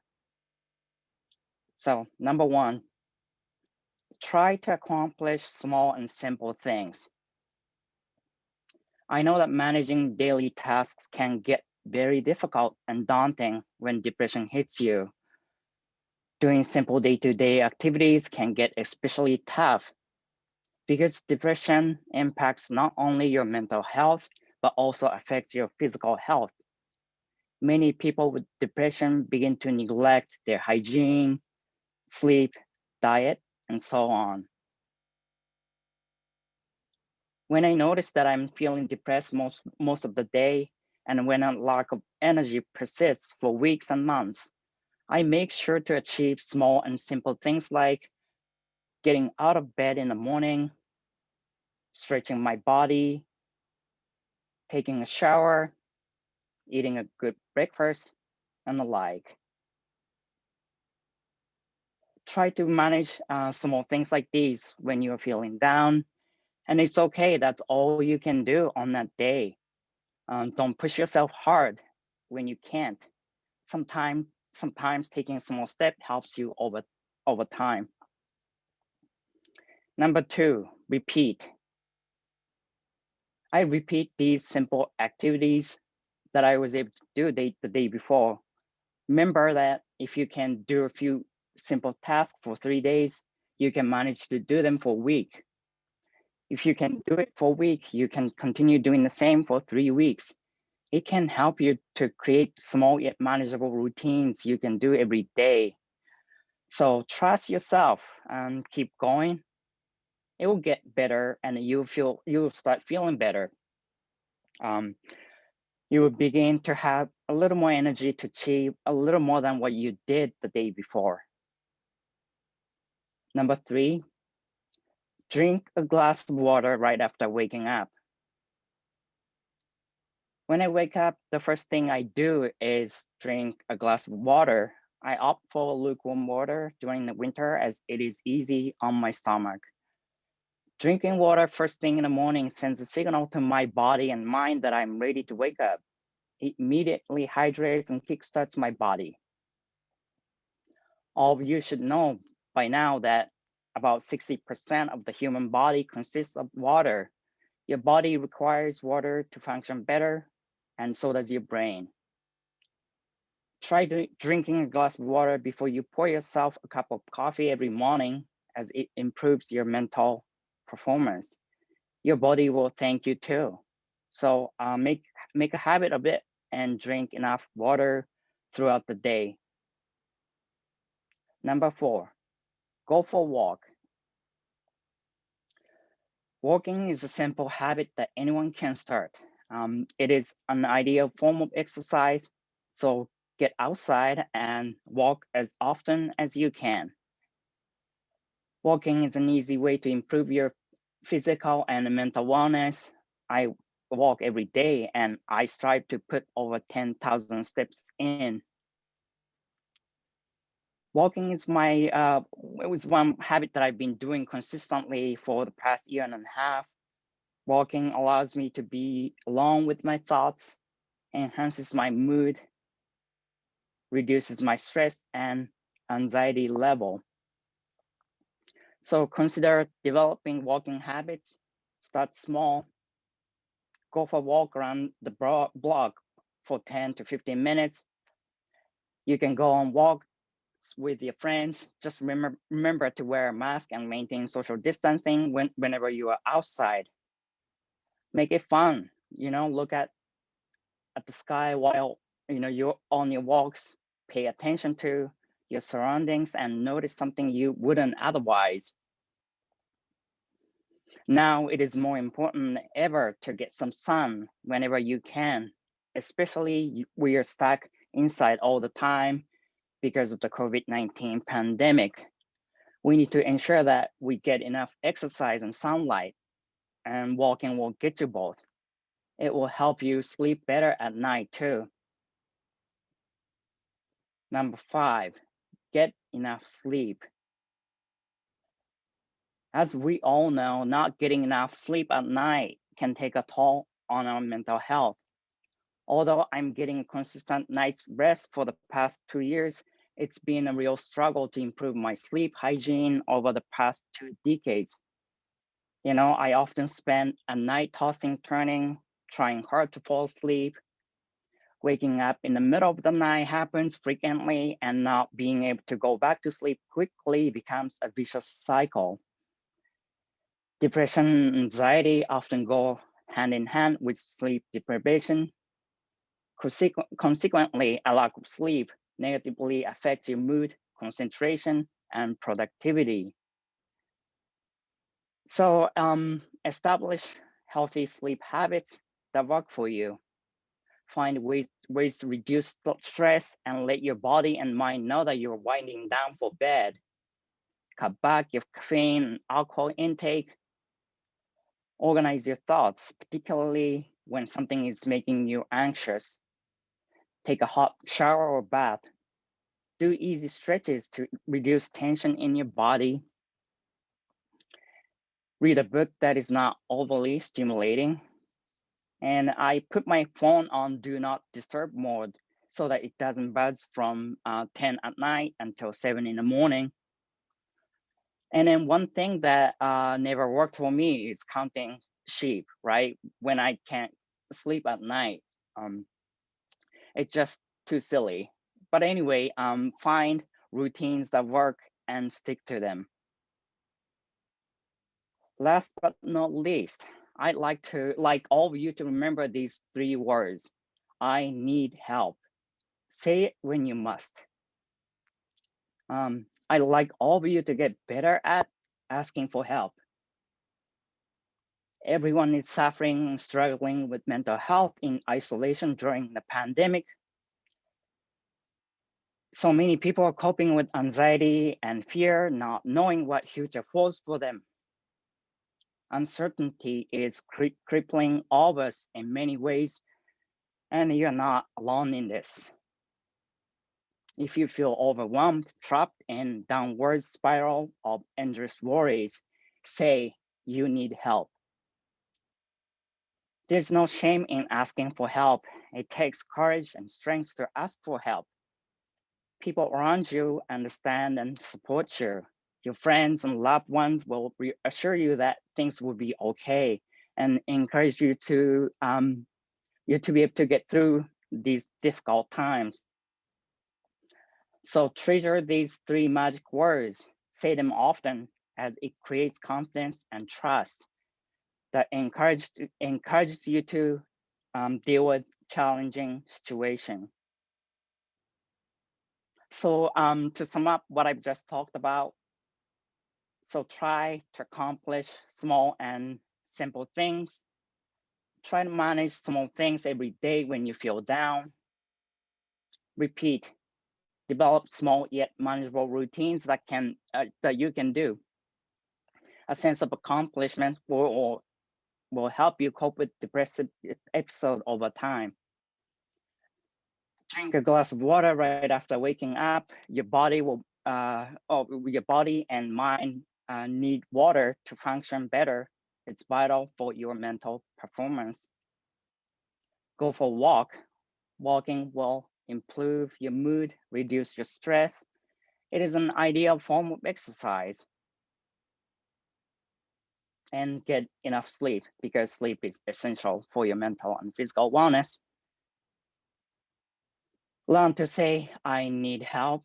So number 1, try to accomplish small and simple things. I know that managing daily tasks can get very difficult and daunting when depression hits you. Doing simple day-to-day activities can get especially tough because depression impacts not only your mental health, but also affects your physical health. Many people with depression begin to neglect their hygiene, sleep, diet, and so on. When I notice that I'm feeling depressed most of the day, and when a lack of energy persists for weeks and months, I make sure to achieve small and simple things like getting out of bed in the morning, stretching my body, taking a shower, eating a good breakfast, and the like. Try to manage small things like these when you're feeling down, and it's okay, that's all you can do on that day. Don't push yourself hard when you can't. Sometimes taking a small step helps you over time. Number 2, repeat. I repeat these simple activities that I was able to do the day before. Remember that if you can do a few simple tasks for 3 days, you can manage to do them for a week. If you can do it for a week, you can continue doing the same for 3 weeks. It can help you to create small yet manageable routines you can do every day. So trust yourself and keep going. It will get better and you'll start feeling better. You will begin to have a little more energy to achieve a little more than what you did the day before. Number 3, drink a glass of water right after waking up. When I wake up, the first thing I do is drink a glass of water. I opt for lukewarm water during the winter as it is easy on my stomach. Drinking water first thing in the morning sends a signal to my body and mind that I'm ready to wake up. It immediately hydrates and kickstarts my body. All of you should know by now that about 60% of the human body consists of water. Your body requires water to function better, and so does your brain. Try drinking a glass of water before you pour yourself a cup of coffee every morning, as it improves your mental performance. Your body will thank you too. So make a habit of it and drink enough water throughout the day. Number 4, go for a walk. Walking is a simple habit that anyone can start. It is an ideal form of exercise, so get outside and walk as often as you can. Walking is an easy way to improve your physical and mental wellness. I walk every day and I strive to put over 10,000 steps in. Walking is it was one habit that I've been doing consistently for the past year and a half. Walking allows me to be alone with my thoughts, enhances my mood, reduces my stress and anxiety level. So consider developing walking habits. Start small. Go for a walk around the block for 10 to 15 minutes. You can go on walks with your friends. Just remember to wear a mask and maintain social distancing whenever you are outside. Make it fun. Look at the sky while you're on your walks. Pay attention to your surroundings and notice something you wouldn't otherwise. Now it is more important than ever to get some sun whenever you can, especially we are stuck inside all the time because of the COVID-19 pandemic. We need to ensure that we get enough exercise and sunlight, and walking will get you both. It will help you sleep better at night too. Number 5, get enough sleep. As we all know, not getting enough sleep at night can take a toll on our mental health. Although I'm getting a consistent night's rest for the past 2 years, it's been a real struggle to improve my sleep hygiene over the past 2 decades. I often spend a night tossing, turning, trying hard to fall asleep. Waking up in the middle of the night happens frequently, and not being able to go back to sleep quickly becomes a vicious cycle. Depression and anxiety often go hand in hand with sleep deprivation. Consequently, a lack of sleep negatively affects your mood, concentration, and productivity. So establish healthy sleep habits that work for you. Find ways to reduce stress and let your body and mind know that you're winding down for bed. Cut back your caffeine and alcohol intake. Organize your thoughts, particularly when something is making you anxious. Take a hot shower or bath. Do easy stretches to reduce tension in your body. Read a book that is not overly stimulating. And I put my phone on do not disturb mode so that it doesn't buzz from 10 at night until 7 in the morning. And then one thing that never worked for me is counting sheep, right? When I can't sleep at night, it's just too silly. But anyway, find routines that work and stick to them. Last but not least, I'd like all of you to remember these 3 words. I need help. Say it when you must. I'd like all of you to get better at asking for help. Everyone is suffering and struggling with mental health in isolation during the pandemic. So many people are coping with anxiety and fear, not knowing what future holds for them. Uncertainty is crippling all of us in many ways, and you're not alone in this. If you feel overwhelmed, trapped in downward spiral of endless worries, say you need help. There's no shame in asking for help. It takes courage and strength to ask for help. People around you understand and support you. Your friends and loved ones will reassure you that things will be okay and encourage you to be able to get through these difficult times. So treasure these 3 magic words, say them often, as it creates confidence and trust that encourages you to deal with challenging situation. So to sum up what I've just talked about, so try to accomplish small and simple things. Try to manage small things every day when you feel down. Repeat, develop small yet manageable routines that you can do. A sense of accomplishment will help you cope with depressive episode over time. Drink a glass of water right after waking up. Your body and mind need water to function better. It's vital for your mental performance. Go for a walk. Walking will improve your mood, reduce your stress. It is an ideal form of exercise. And get enough sleep, because sleep is essential for your mental and physical wellness. Learn to say, I need help.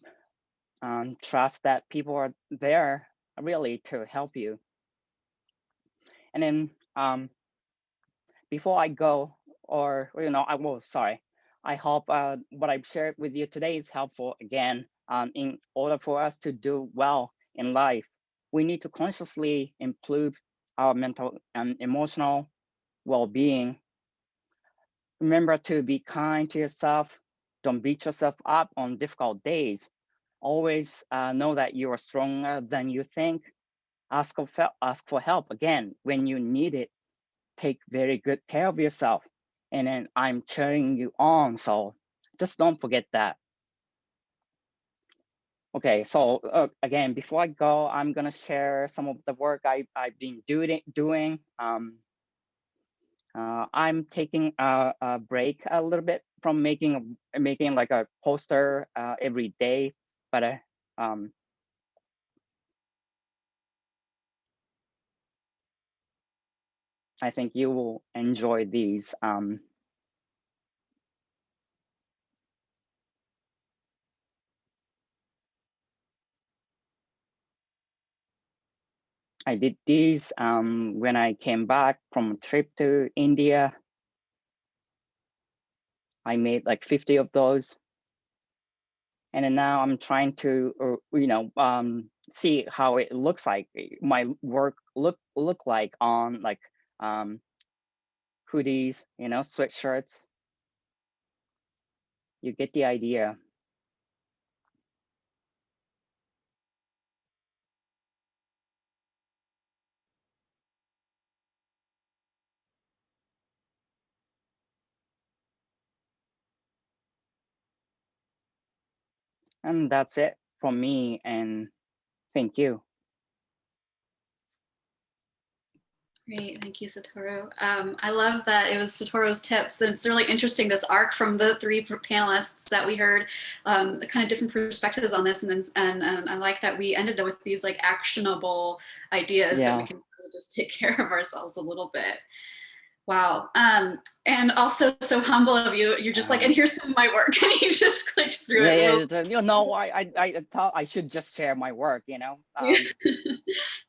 Trust that people are there really to help you. And then before I go, I hope what I've shared with you today is helpful. Again, in order for us to do well in life, we need to consciously improve our mental and emotional well-being. Remember to be kind to yourself. Don't beat yourself up on difficult days. Always know that you are stronger than you think. Ask for help again when you need it. Take very good care of yourself. And then I'm cheering you on, so just don't forget that. Okay, so again, before I go, I'm gonna share some of the work I've been doing. I'm taking a break a little bit from making like a poster every day, but I think you will enjoy these. I did these when I came back from a trip to India. I made like 50 of those. And then now I'm trying to, see how it looks like, my work look like on like hoodies, sweatshirts. You get the idea. And that's it from me, and thank you. Great, thank you, Satoru. I love that it was Satoru's tips, and it's really interesting, this arc from the 3 panelists that we heard, the kind of different perspectives on this, and I like that we ended up with these like actionable ideas that we can really just take care of ourselves a little bit. Wow. And also so humble of you. You're just like, and here's some of my work. And you just clicked through it. I thought I should just share my work,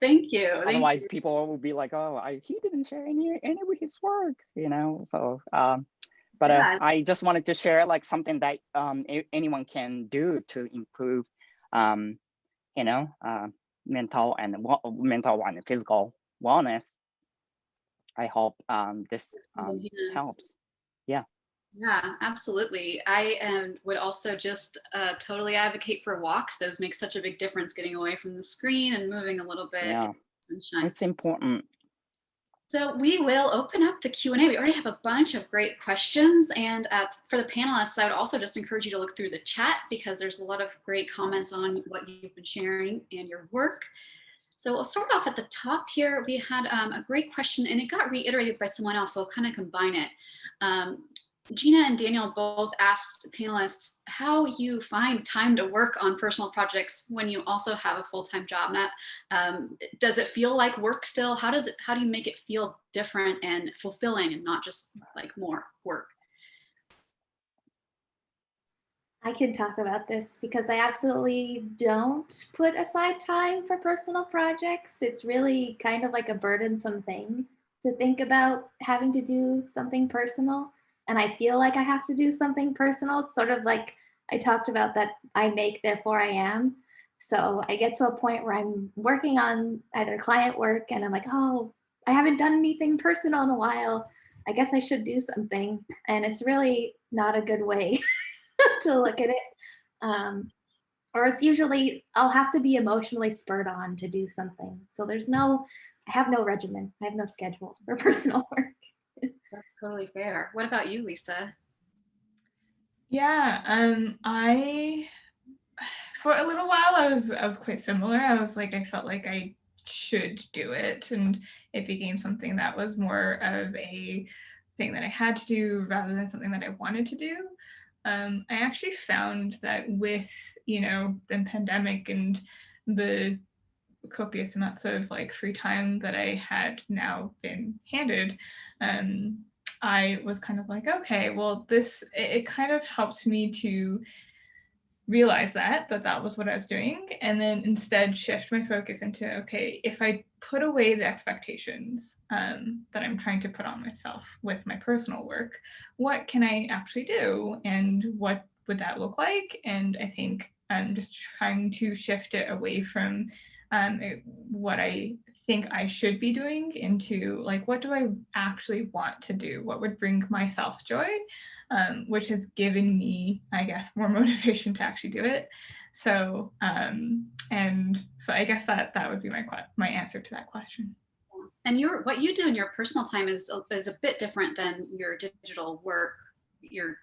Thank you. Otherwise people will be like, oh, he didn't share any of his work, so but I just wanted to share like something that anyone can do to improve mental and physical wellness. I hope this helps. Yeah. Yeah, absolutely. I would also just totally advocate for walks. Those make such a big difference, getting away from the screen and moving a little bit. Yeah, it's important. So we will open up the Q&A. We already have a bunch of great questions. And for the panelists, I would also just encourage you to look through the chat, because there's a lot of great comments on what you've been sharing and your work. So we'll start off at the top here. We had a great question, and it got reiterated by someone else, so I'll kind of combine it. Gina and Daniel both asked panelists how you find time to work on personal projects when you also have a full-time job. Does it feel like work still? How do you make it feel different and fulfilling and not just like more work? I can talk about this because I absolutely don't put aside time for personal projects. It's really kind of like a burdensome thing to think about having to do something personal. And I feel like I have to do something personal. It's sort of like I talked about that I make, therefore I am. So I get to a point where I'm working on either client work and I'm like, oh, I haven't done anything personal in a while. I guess I should do something. And it's really not a good way to look at it. Um, or it's usually I'll have to be emotionally spurred on to do something. So I have no regimen. I have no schedule for personal work. That's totally fair. What about you, Lisa? Yeah, for a little while I was quite similar. I was like, I felt like I should do it, and it became something that was more of a thing that I had to do rather than something that I wanted to do. I actually found that with, the pandemic and the copious amounts of like free time that I had now been handed, I was kind of like, okay, well, it kind of helped me to realize that was what I was doing, and then instead shift my focus into, okay, if I put away the expectations that I'm trying to put on myself with my personal work, what can I actually do, and what would that look like? And I think I'm just trying to shift it away from what I think I should be doing into like, what do I actually want to do? What would bring myself joy? Which has given me, I guess, more motivation to actually do it. So, and so I guess that would be my answer to that question. And what you do in your personal time is a bit different than your digital work, your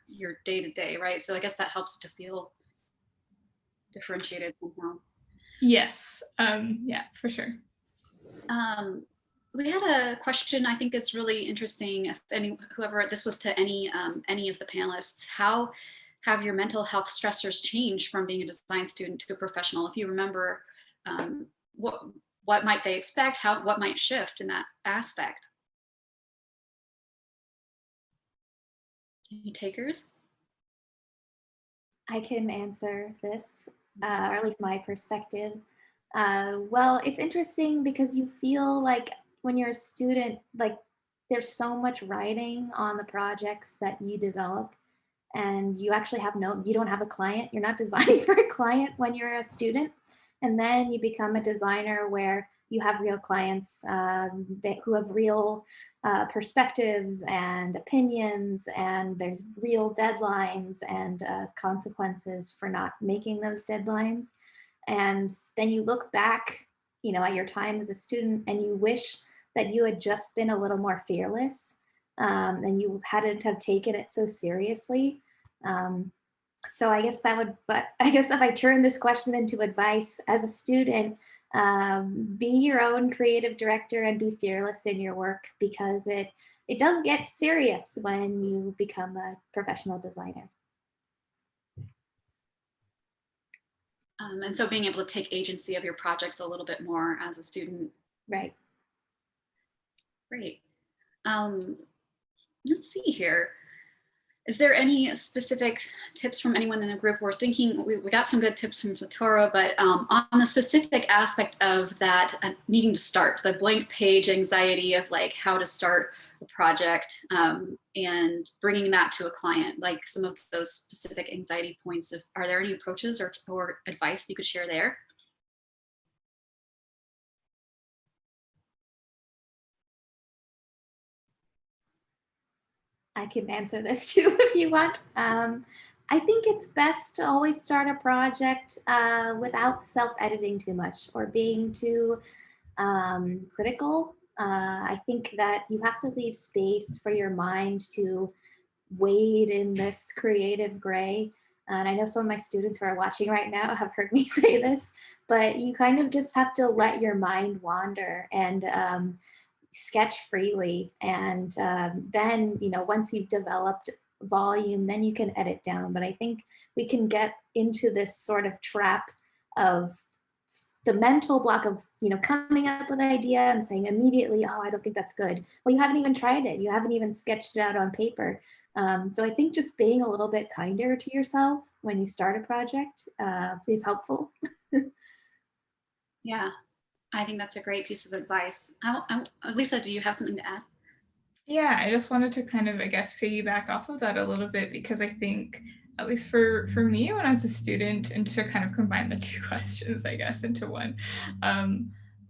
day to day, right? So I guess that helps to feel differentiated somehow. Yes, yeah, for sure. We had a question I think is really interesting. If whoever this was to any of the panelists, how have your mental health stressors changed from being a design student to a professional? If you remember, what might they expect? What might shift in that aspect? Any takers? I can answer this, or at least my perspective. Well, it's interesting because you feel like when you're a student, like there's so much writing on the projects that you develop, and you actually you don't have a client. You're not designing for a client when you're a student. And then you become a designer where you have real clients who have real perspectives and opinions, and there's real deadlines and consequences for not making those deadlines. And then you look back, at your time as a student, and you wish that you had just been a little more fearless, and you hadn't have taken it so seriously. So I guess but I guess if I turn this question into advice as a student, be your own creative director and be fearless in your work, because it does get serious when you become a professional designer. And so being able to take agency of your projects a little bit more as a student. Right. Great. Let's see here. Is there any specific tips from anyone in the group? We're thinking, we got some good tips from Satoru, but on the specific aspect of that needing to start, the blank page anxiety of like how to start a project and bringing that to a client, like some of those specific anxiety points, are there any approaches or advice you could share there? I can answer this too if you want. I think it's best to always start a project without self-editing too much or being too critical. I think that you have to leave space for your mind to wade in this creative gray. And I know some of my students who are watching right now have heard me say this, but you kind of just have to let your mind wander and sketch freely. And then, once you've developed volume, then you can edit down. But I think we can get into this sort of trap of the mental block of, coming up with an idea and saying immediately, oh, I don't think that's good. Well, you haven't even tried it. You haven't even sketched it out on paper. So I think just being a little bit kinder to yourselves when you start a project is helpful. Yeah, I think that's a great piece of advice. Lisa, do you have something to add? Yeah, I just wanted to kind of, I guess, piggyback off of that a little bit, because I think, at least for me when I was a student, and to kind of combine the two questions, I guess, into one,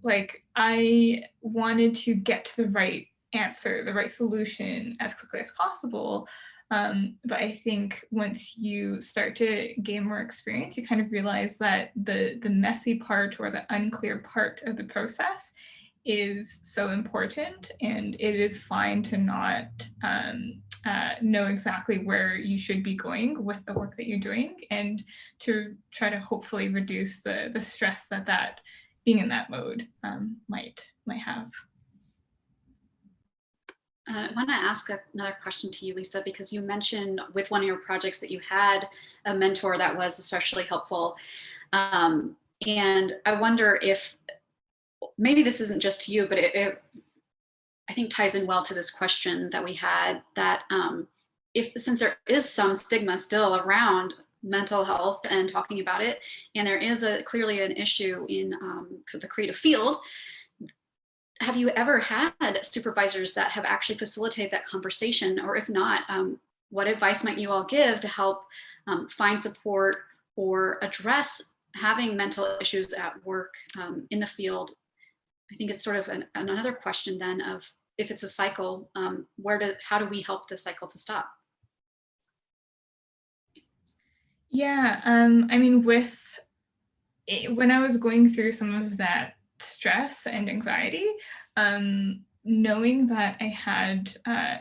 like I wanted to get to the right answer, the right solution as quickly as possible. But I think once you start to gain more experience, you kind of realize that the messy part or the unclear part of the process is so important, and it is fine to not know exactly where you should be going with the work that you're doing, and to try to hopefully reduce the stress that being in that mode might have. I want to ask another question to you, Lisa, because you mentioned with one of your projects that you had a mentor that was especially helpful. And I wonder if maybe this isn't just to you, but it I think ties in well to this question that we had, that since there is some stigma still around mental health and talking about it, and there is clearly an issue in the creative field, have you ever had supervisors that have actually facilitated that conversation? Or if not, what advice might you all give to help find support or address having mental issues at work in the field? I think it's sort of another question then of, if it's a cycle, how do we help the cycle to stop? Yeah, I mean, when I was going through some of that stress and anxiety, knowing that I had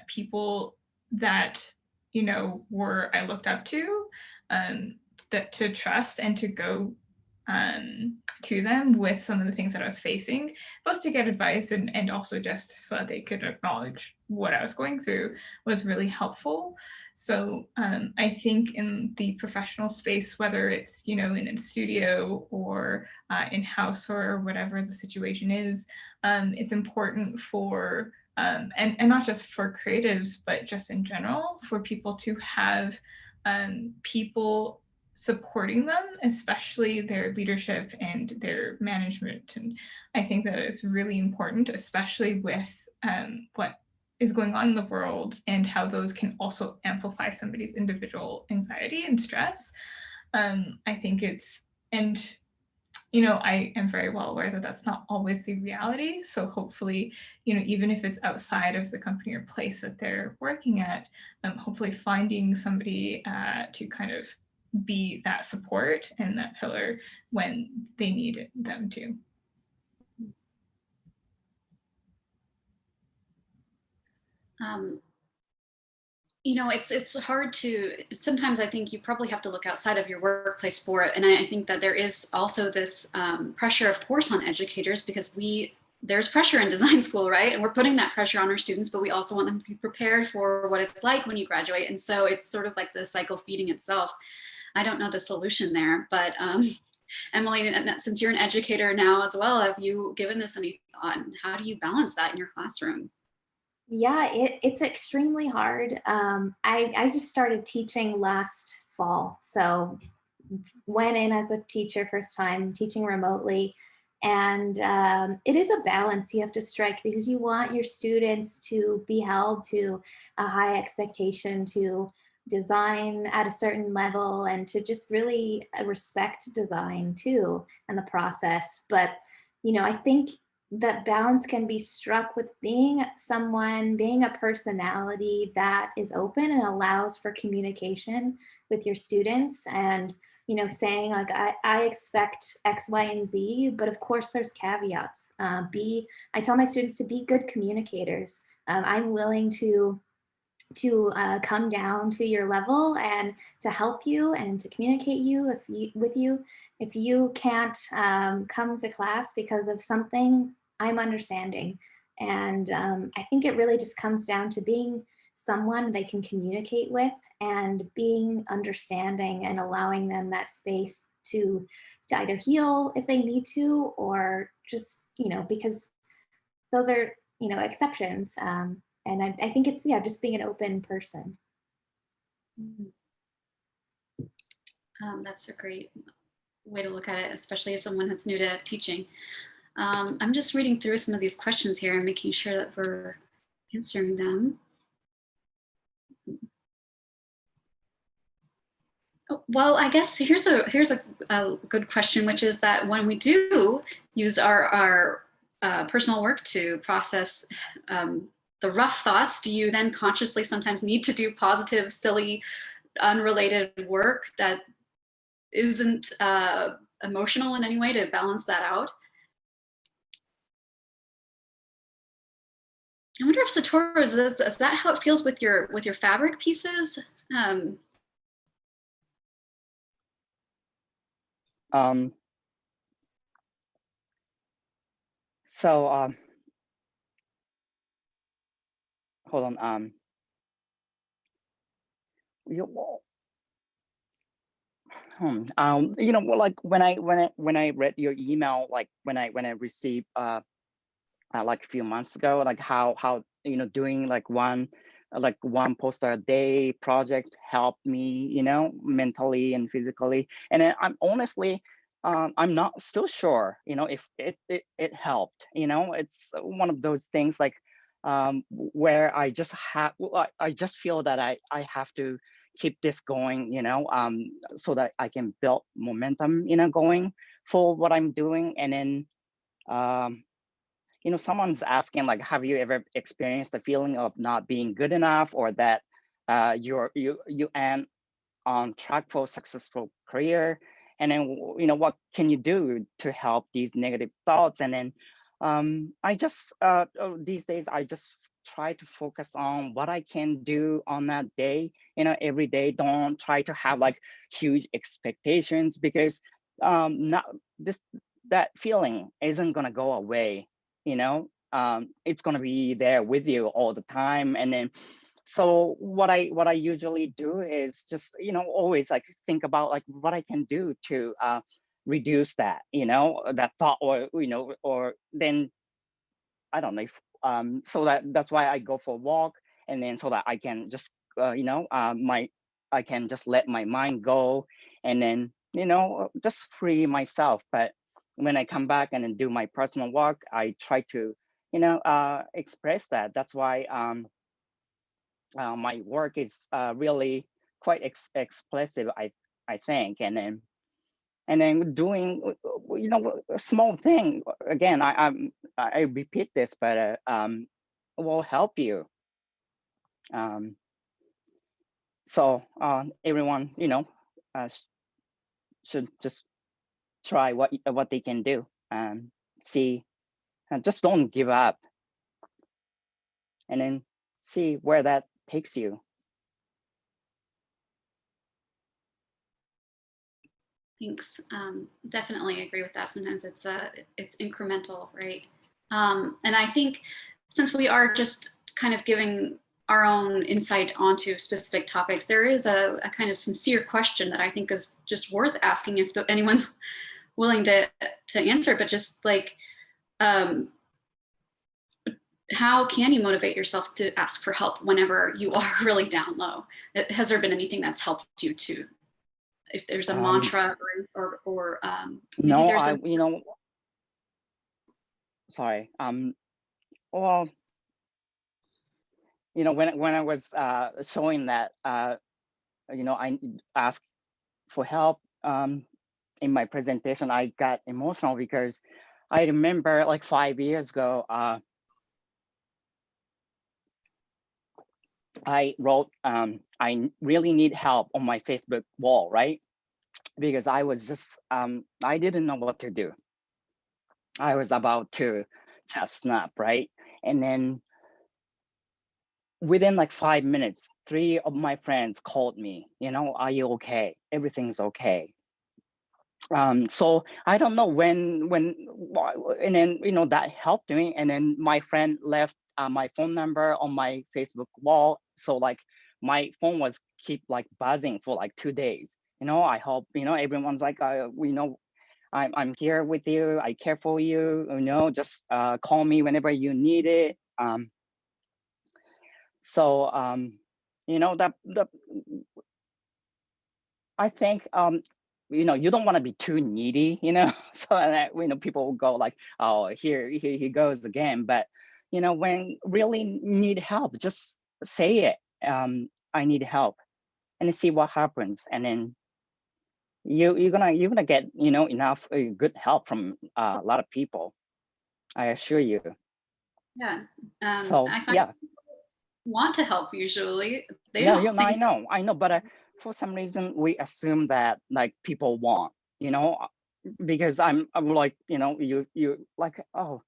people that, I looked up to, that to trust and to go to them with some of the things that I was facing, both to get advice and also just so that they could acknowledge what I was going through, was really helpful. So I think in the professional space, whether it's, in a studio or in-house or whatever the situation is, it's important for, and not just for creatives, but just in general, for people to have people supporting them, especially their leadership and their management. And I think that is really important, especially with what is going on in the world and how those can also amplify somebody's individual anxiety and stress. I think and I am very well aware that that's not always the reality. So hopefully, even if it's outside of the company or place that they're working at, hopefully finding somebody to kind of be that support and that pillar when they need them to. It's hard to, sometimes I think you probably have to look outside of your workplace for it. And I think that there is also this pressure, of course, on educators, because there's pressure in design school, right? And we're putting that pressure on our students, but we also want them to be prepared for what it's like when you graduate. And so it's sort of like the cycle feeding itself. I don't know the solution there, but Emily, since you're an educator now as well, have you given this any thought? And how do you balance that in your classroom? Yeah, it's extremely hard. I just started teaching last fall. So went in as a teacher first time, teaching remotely. And it is a balance you have to strike, because you want your students to be held to a high expectation, to design at a certain level, and to just really respect design too and the process. But, I think that balance can be struck with being a personality that is open and allows for communication with your students, and saying like, I expect X, Y, and Z, but of course there's caveats. I tell my students to be good communicators. I'm willing to come down to your level and to help you and to communicate with you. If you can't come to class because of something, I'm understanding. And I think it really just comes down to being someone they can communicate with and being understanding and allowing them that space to either heal if they need to, or just, because those are, exceptions. And I think it's, just being an open person. That's a great way to look at it, especially as someone that's new to teaching. I'm just reading through some of these questions here and making sure that we're answering them. Well, I guess here's a good question, which is that when we do use our personal work to process the rough thoughts, do you then consciously sometimes need to do positive, silly, unrelated work that isn't emotional in any way to balance that out? I wonder if Satoru, is that how it feels with your fabric pieces? So hold on. Like when I read your email, like when I received like a few months ago, like how doing like one poster a day project helped me, mentally and physically. And then I'm honestly, I'm not still sure, if it helped. It's one of those things like where I just I just feel that I have to keep this going, so that I can build momentum, going for what I'm doing. And then someone's asking, like, have you ever experienced the feeling of not being good enough, or that you end on track for a successful career? And then, what can you do to help these negative thoughts? And then I just, these days, I just try to focus on what I can do on that day, every day. Don't try to have like huge expectations, because not that feeling isn't gonna go away. It's gonna be there with you all the time. And then, so what I usually do is just, always like think about like what I can do to reduce that, that thought, or then I don't know if, so that's why I go for a walk, and then so that I can just I can just let my mind go, and then just free myself. But when I come back and then do my personal work, I try to express that. That's why my work is really quite expressive, I think. And then doing a small thing, again, I repeat this, but will help you. So everyone should just try what they can do, and see, and just don't give up, and then see where that takes you. Thanks. Definitely agree with that. Sometimes it's incremental, right? And I think since we are just kind of giving our own insight onto specific topics, there is a kind of sincere question that I think is just worth asking if anyone's willing to answer. But just like, how can you motivate yourself to ask for help whenever you are really down low? Has there been anything that's helped you to? If there's a mantra or no, there's sorry. Well, when I was showing that I asked for help in my presentation, I got emotional because I remember like 5 years ago, I wrote, I really need help on my Facebook wall, right? Because I was just, I didn't know what to do. I was about to just snap, right? And then within like 5 minutes, 3 of my friends called me, are you okay? Everything's okay. So I don't know when, and then, that helped me. And then my friend left my phone number on my Facebook wall. So like my phone was keep like buzzing for like 2 days. I hope, everyone's like, we know I'm here with you. I care for you, just call me whenever you need it. So, that I think, you don't want to be too needy, so that, people will go like, oh, here he goes again. But, when really need help, just say it. I need help, and see what happens. And then you're gonna get, enough good help from a lot of people. I assure you. Yeah. So I find yeah. people want to help usually. They Yeah, don't I think. know, but for some reason we assume that like people want, because I'm like, you like, oh,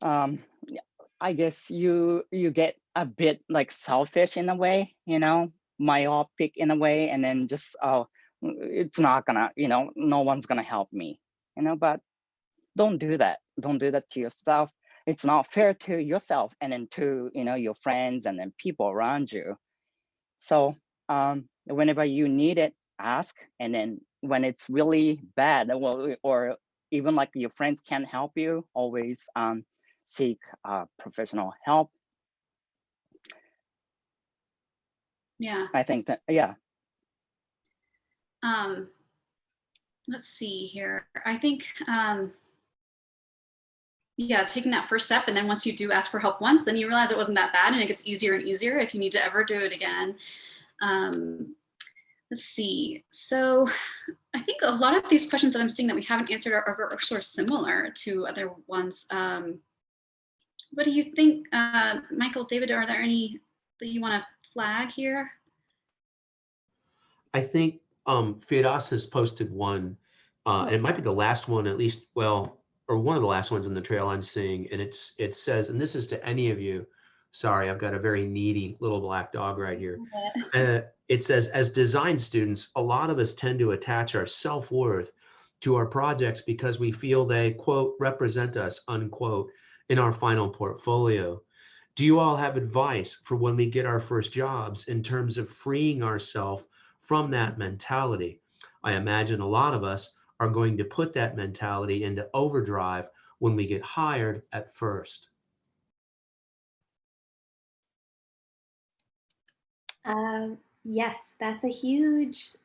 yeah, I guess you get a bit like selfish in a way, myopic in a way, and then just, oh, it's not gonna, no one's gonna help me, but don't do that. Don't do that to yourself. It's not fair to yourself, and then to, your friends and then people around you. So whenever you need it, ask. And then when it's really bad, well, or even like your friends can't help you, always seek professional help. Yeah. I think that, yeah. Let's see here. I think, yeah, taking that first step. And then once you do ask for help once, then you realize it wasn't that bad, and it gets easier and easier if you need to ever do it again. Let's see. So I think a lot of these questions that I'm seeing that we haven't answered are sort of similar to other ones. What do you think, Michael, David, are there any that you want to flag here? I think Firas has posted one, and it might be the last one, at least, well, or one of the last ones in the trail I'm seeing, and it says, and this is to any of you, sorry, I've got a very needy little black dog right here. It says, as design students, a lot of us tend to attach our self-worth to our projects because we feel they, quote, represent us, unquote, in our final portfolio. Do you all have advice for when we get our first jobs in terms of freeing ourselves from that mentality? I imagine a lot of us are going to put that mentality into overdrive when we get hired at first. Yes, that's a huge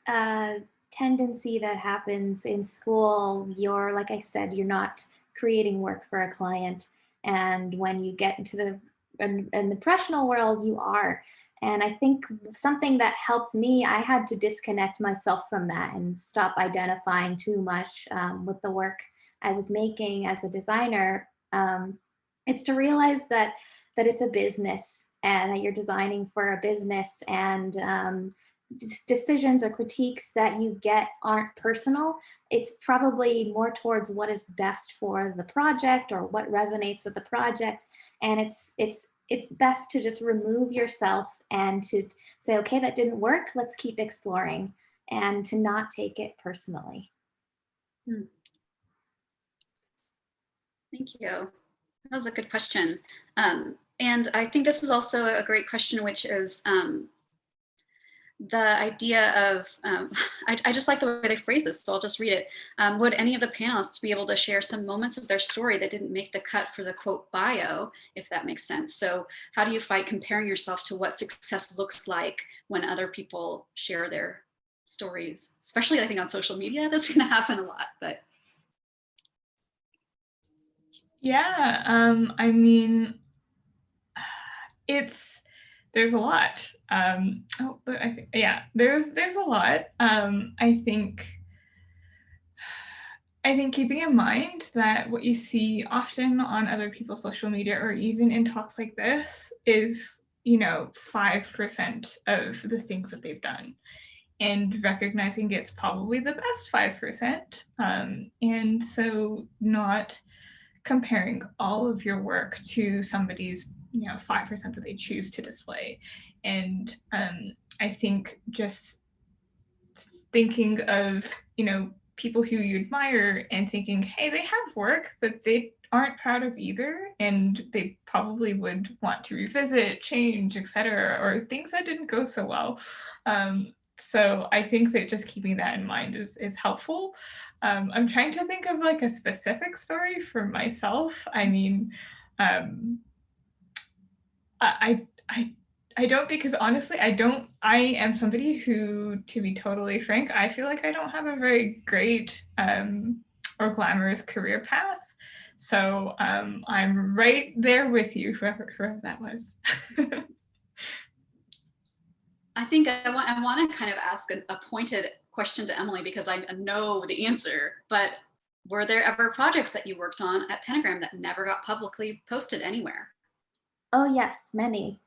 tendency that happens in school. You're, like I said, you're not creating work for a client. And when you get into in the professional world, you are. And I think something that helped me, I had to disconnect myself from that and stop identifying too much with the work I was making as a designer. It's to realize that it's a business and that you're designing for a business, and decisions or critiques that you get aren't personal. It's probably more towards what is best for the project or what resonates with the project. And it's best to just remove yourself and to say, okay, that didn't work, let's keep exploring, and to not take it personally. Thank you. That was a good question. And I think this is also a great question, which is the idea of, I just like the way they phrase this, so I'll just read it. Would any of the panelists be able to share some moments of their story that didn't make the cut for the quote bio, if that makes sense? So how do you fight comparing yourself to what success looks like when other people share their stories? Especially I think on social media, that's gonna happen a lot, but. Yeah, I mean, there's a lot. But I think, yeah, there's a lot. I think keeping in mind that what you see often on other people's social media or even in talks like this is, 5% of the things that they've done, and recognizing it's probably the best 5%. And so not comparing all of your work to somebody's 5% that they choose to display. And I think just thinking of people who you admire and thinking, hey, they have work that they aren't proud of either, and they probably would want to revisit, change, etc., or things that didn't go so well. So I think that just keeping that in mind is helpful. I'm trying to think of like a specific story for myself. I mean, I don't, because honestly, I am somebody who, to be totally frank, I feel like I don't have a very great or glamorous career path. So I'm right there with you, whoever that was. I think I want to kind of ask a pointed question to Emily, because I know the answer, but were there ever projects that you worked on at Pentagram that never got publicly posted anywhere? Oh yes, many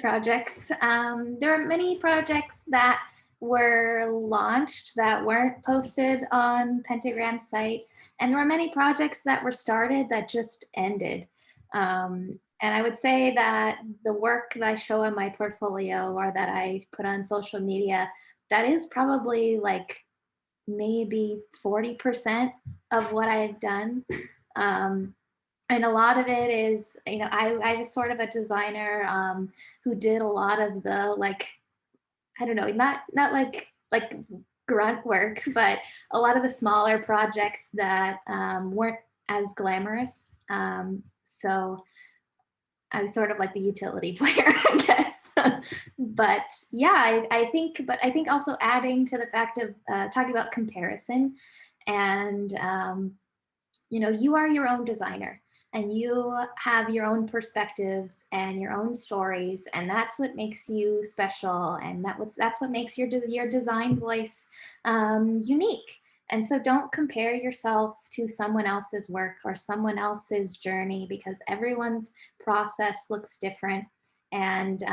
projects. There are many projects that were launched that weren't posted on Pentagram's site, and there were many projects that were started that just ended. And I would say that the work that I show in my portfolio or that I put on social media, that is probably like maybe 40% of what I've done. And a lot of it is, you know, I was sort of a designer who did a lot of the like, I don't know, not like grunt work, but a lot of the smaller projects that weren't as glamorous. So I was sort of like the utility player, I guess. But yeah, I think also adding to the fact of talking about comparison, and you know, you are your own designer and you have your own perspectives and your own stories, and that's what makes you special, and that's what makes your design voice unique. And so don't compare yourself to someone else's work or someone else's journey, because everyone's process looks different. And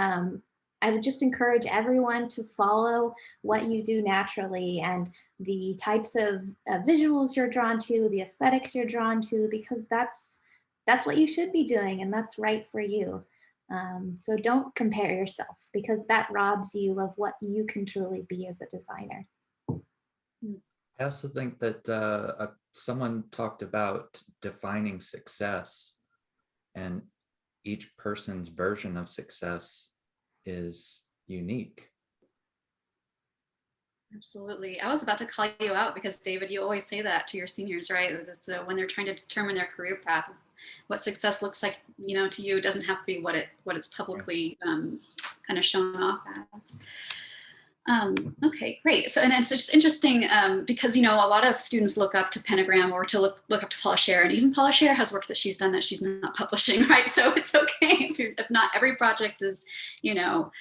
I would just encourage everyone to follow what you do naturally and the types of visuals you're drawn to, the aesthetics you're drawn to, because that's what you should be doing and that's right for you. So don't compare yourself, because that robs you of what you can truly be as a designer. I also think that someone talked about defining success, and each person's version of success is unique. Absolutely. I was about to call you out, because David, you always say that to your seniors, right? That's when they're trying to determine their career path, what success looks like, you know, to you. It doesn't have to be what it's publicly kind of shown off as. Okay, great. So, and it's just interesting because, you know, a lot of students look up to Pentagram or to look up to Paula Scher, and even Paula Scher has work that she's done that she's not publishing, right? So it's okay if not every project is, you know,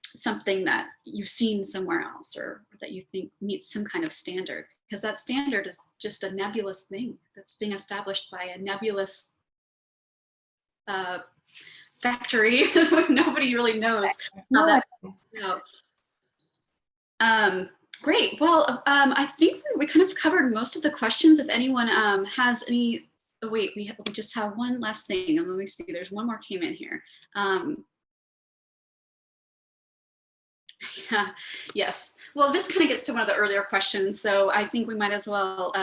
something that you've seen somewhere else or that you think meets some kind of standard, because that standard is just a nebulous thing that's being established by a nebulous factory. Nobody really knows how that goes out. Great. Well, I think we kind of covered most of the questions. If anyone has any, oh, wait, we just have one last thing. And let me see, there's one more came in here. Yeah, yes. Well, this kind of gets to one of the earlier questions, so I think we might as well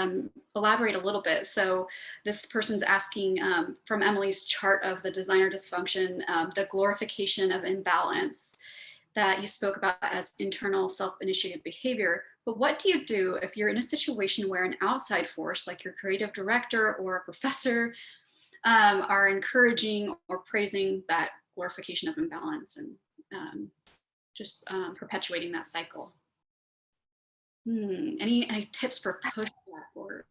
elaborate a little bit. So this person's asking from Emily's chart of the designer dysfunction, the glorification of imbalance that you spoke about as internal self-initiated behavior. But what do you do if you're in a situation where an outside force, like your creative director or a professor, are encouraging or praising that glorification of imbalance and just perpetuating that cycle? Any tips for pushback or?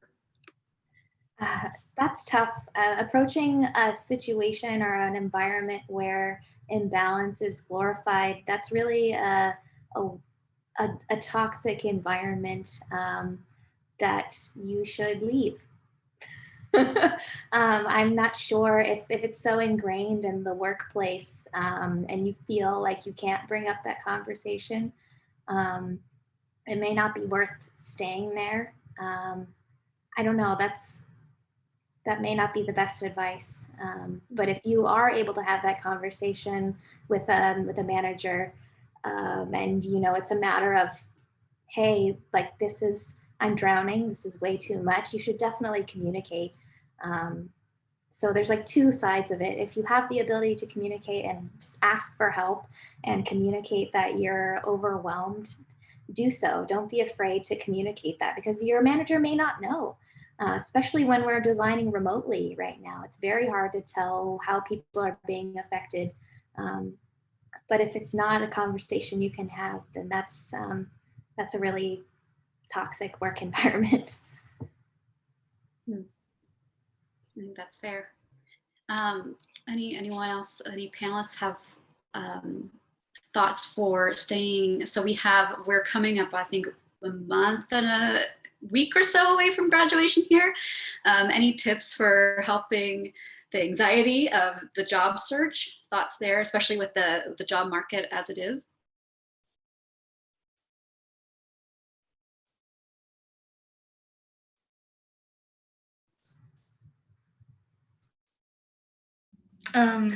That's tough. Approaching a situation or an environment where imbalance is glorified, that's really a toxic environment that you should leave. I'm not sure if it's so ingrained in the workplace and you feel like you can't bring up that conversation, it may not be worth staying there. I don't know, that may not be the best advice. But if you are able to have that conversation with a manager, and you know, it's a matter of, hey, like I'm drowning, this is way too much, you should definitely communicate. So there's like two sides of it. If you have the ability to communicate and just ask for help and communicate that you're overwhelmed, do so. Don't be afraid to communicate that, because your manager may not know, especially when we're designing remotely right now. It's very hard to tell how people are being affected. But if it's not a conversation you can have, then that's a really toxic work environment. I think that's fair. Anyone else, any panelists have thoughts for staying? So we're coming up, I think, a month and a week or so away from graduation here. Any tips for helping the anxiety of the job search? Thoughts there, especially with the job market as it is? Oh,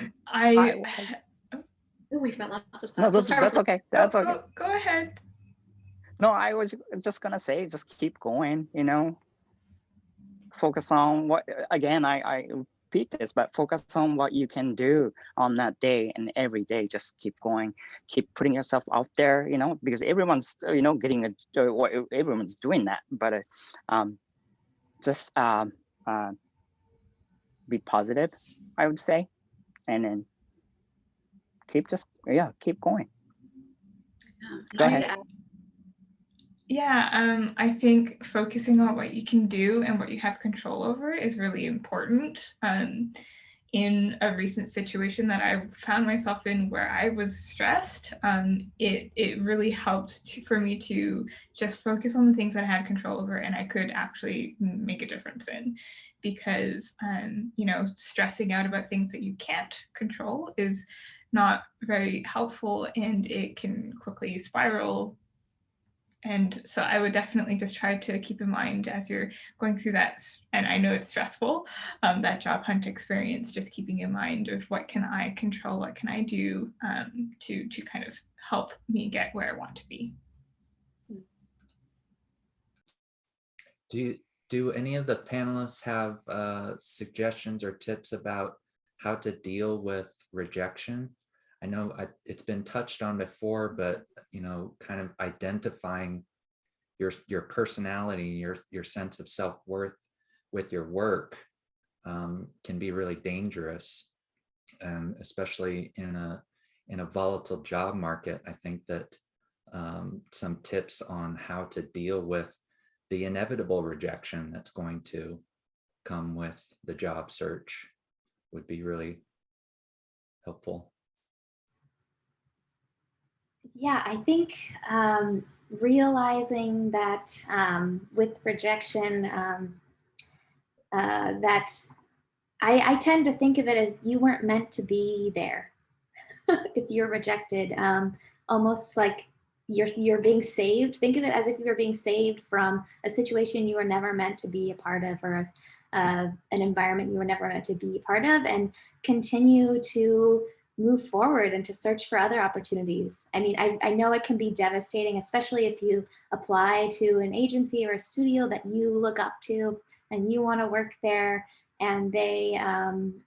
we've got lots of No, thoughts. that's okay. That's okay. Go ahead. No, I was just gonna say, just keep going, you know, focus on what, again, I repeat this, but focus on what you can do on that day and every day. Just keep going, keep putting yourself out there, you know, because everyone's, you know, everyone's doing that, but just be positive, I would say, and then keep going. Go ahead. Yeah, I think focusing on what you can do and what you have control over is really important. In a recent situation that I found myself in where I was stressed, it really helped for me to just focus on the things that I had control over and I could actually make a difference in. Because, you know, stressing out about things that you can't control is not very helpful, and it can quickly spiral. And so I would definitely just try to keep in mind as you're going through that, and I know it's stressful, that job hunt experience, just keeping in mind of what can I control, what can I do to kind of help me get where I want to be. Do any of the panelists have suggestions or tips about how to deal with rejection? I know it's been touched on before, but you know, kind of identifying your personality, your sense of self-worth with your work can be really dangerous, and especially in a volatile job market. I think that some tips on how to deal with the inevitable rejection that's going to come with the job search would be really helpful. Yeah, I think realizing that with rejection, that I tend to think of it as you weren't meant to be there. If you're rejected, almost like you're being saved. Think of it as if you were being saved from a situation you were never meant to be a part of, or an environment you were never meant to be a part of, and continue to move forward and to search for other opportunities. I mean, I know it can be devastating, especially if you apply to an agency or a studio that you look up to and you want to work there, and they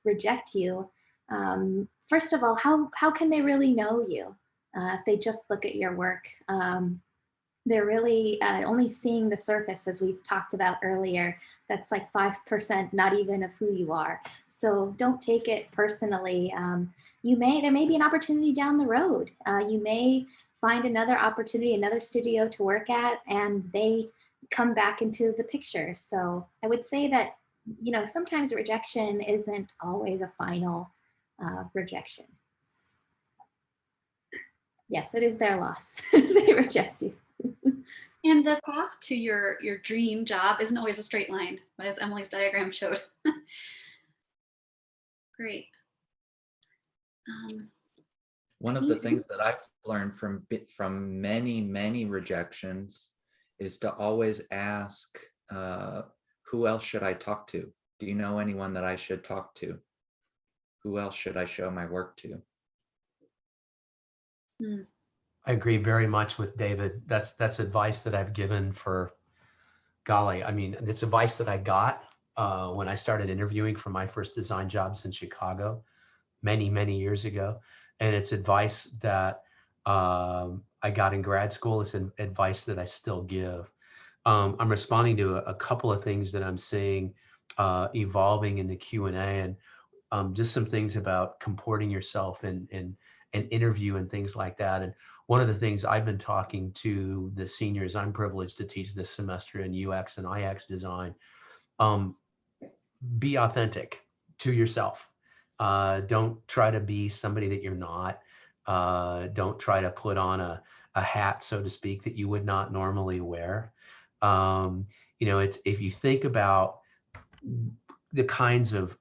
reject you. First of all, how can they really know you if they just look at your work? They're really only seeing the surface, as we've talked about earlier. That's like 5%, not even of who you are. So don't take it personally. There may be an opportunity down the road. You may find another opportunity, another studio to work at, and they come back into the picture. So I would say that, you know, sometimes rejection isn't always a final rejection. Yes, it is their loss. They reject you. And the path to your dream job isn't always a straight line, as Emily's diagram showed. Great. One of the things that I've learned from many rejections is to always ask, who else should I talk to? Do you know anyone that I should talk to? Who else should I show my work to? I agree very much with David. That's advice that I've given for, golly, I mean, it's advice that I got when I started interviewing for my first design jobs in Chicago many years ago. And it's advice that I got in grad school. It's advice that I still give. I'm responding to a couple of things that I'm seeing evolving in the Q&A, and just some things about comporting yourself in an interview and things like that. And one of the things I've been talking to the seniors I'm privileged to teach this semester in UX and IX design, be authentic to yourself. Don't try to be somebody that you're not. Don't try to put on a hat, so to speak, that you would not normally wear. It's, if you think about the kinds of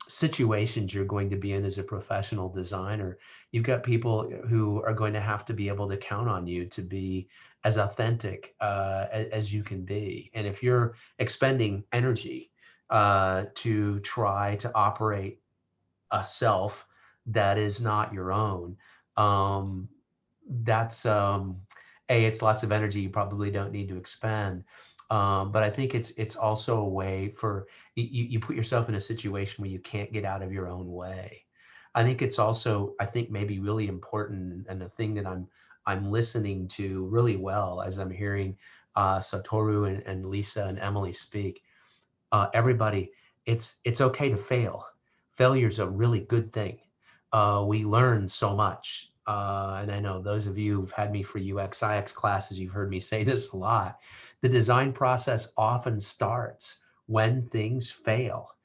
situations you're going to be in as a professional designer, you've got people who are going to have to be able to count on you to be as authentic as you can be. And if you're expending energy to try to operate a self that is not your own, that's it's lots of energy you probably don't need to expend. But I think it's also a way for you put yourself in a situation where you can't get out of your own way. I think it's also, I think, maybe really important, and the thing that I'm listening to really well as I'm hearing Satoru and Lisa and Emily speak. Everybody, it's okay to fail. Failure is a really good thing. We learn so much. And I know those of you who've had me for UX, IX classes, you've heard me say this a lot. The design process often starts when things fail.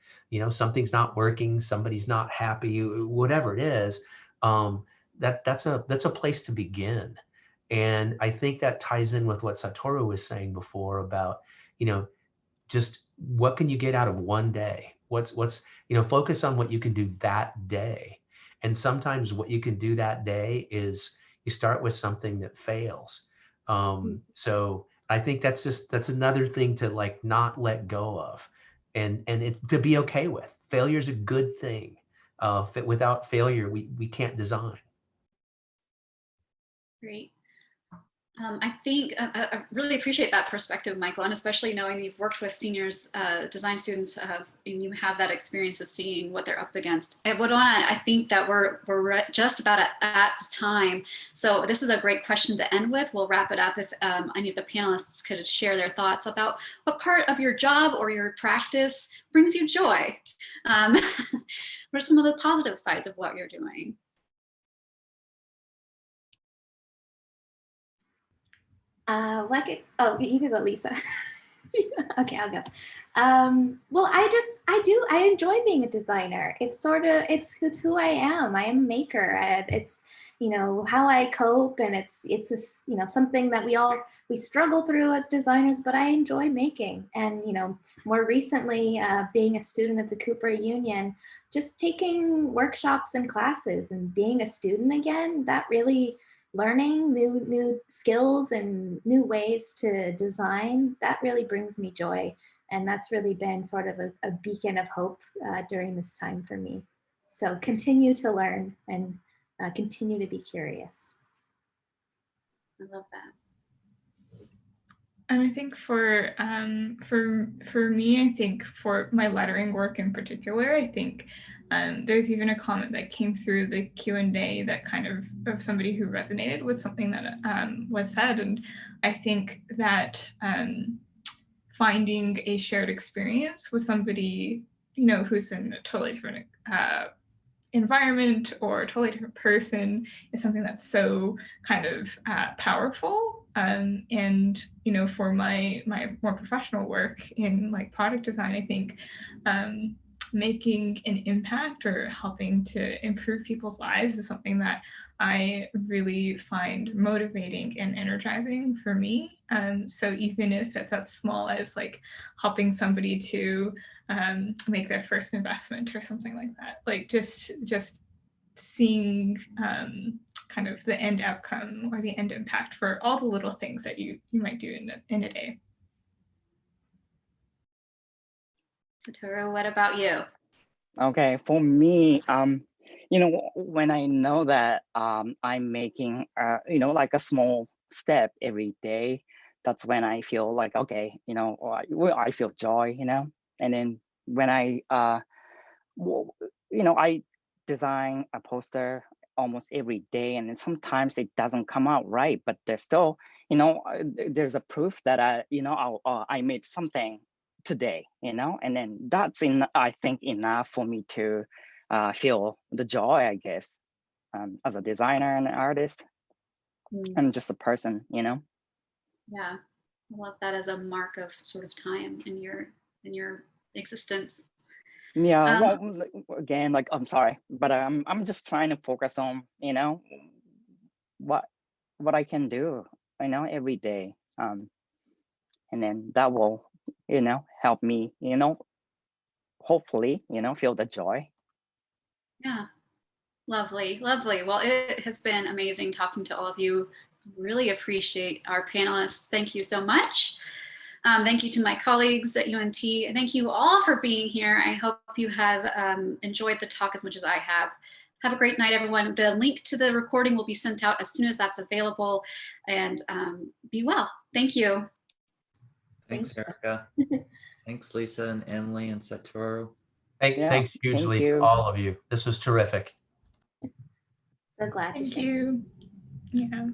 Something's not working, somebody's not happy, whatever it is. That's a place to begin. And I think that ties in with what Satoru was saying before about, just what can you get out of one day? What's focus on what you can do that day. And sometimes what you can do that day is you start with something that fails. So I think that's another thing to not let go of, and it's to be okay with. Failure is a good thing. Without failure, we can't design. Great. I think I really appreciate that perspective, Michael, and especially knowing that you've worked with seniors, design students, and you have that experience of seeing what they're up against. I think that we're just about at the time. So this is a great question to end with. We'll wrap it up if any of the panelists could share their thoughts about what part of your job or your practice brings you joy. What are some of the positive sides of what you're doing? You can go, Lisa. Okay, I'll go. Well, I enjoy being a designer. It's who I am. I am a maker. It's, how I cope, and it's something that we struggle through as designers, but I enjoy making. And, more recently, being a student at the Cooper Union, just taking workshops and classes and being a student again, that really, learning new skills and new ways to design, that really brings me joy. And that's really been sort of a beacon of hope during this time for me. So continue to learn and continue to be curious. I love that. And I think for me, I think for my lettering work in particular, I think there's even a comment that came through the Q&A that kind of somebody who resonated with something that was said. And I think that finding a shared experience with somebody, who's in a totally different environment or a totally different person is something that's so kind of powerful. And for my more professional work in product design, I think making an impact or helping to improve people's lives is something that I really find motivating and energizing for me. So even if it's as small as helping somebody to make their first investment or something like that, just seeing kind of the end outcome or the end impact for all the little things that you might do in a day. Satoru, what about you? Okay, for me, when I know that I'm making, a small step every day, that's when I feel okay, I feel joy, And then when I, I design a poster almost every day, and then sometimes it doesn't come out right, but there's still, there's a proof that I made something today, and then that's I think enough for me to feel the joy, I guess, as a designer and an artist. I'm just a person, Yeah, I love that as a mark of sort of time in your existence. Yeah, well, again, like, I'm sorry, but I'm just trying to focus on, what I can do, every day. And then that will, help me, hopefully, feel the joy. Yeah, lovely, lovely. Well, it has been amazing talking to all of you. Really appreciate our panelists. Thank you so much. Thank you to my colleagues at UNT. And thank you all for being here. I hope you have enjoyed the talk as much as I have. Have a great night, everyone. The link to the recording will be sent out as soon as that's available. And be well. Thank you. Thanks, Erica. Thanks, Lisa and Emily and Satoru. Thanks hugely to all of you. This was terrific. So glad to Thank share. you. Yeah.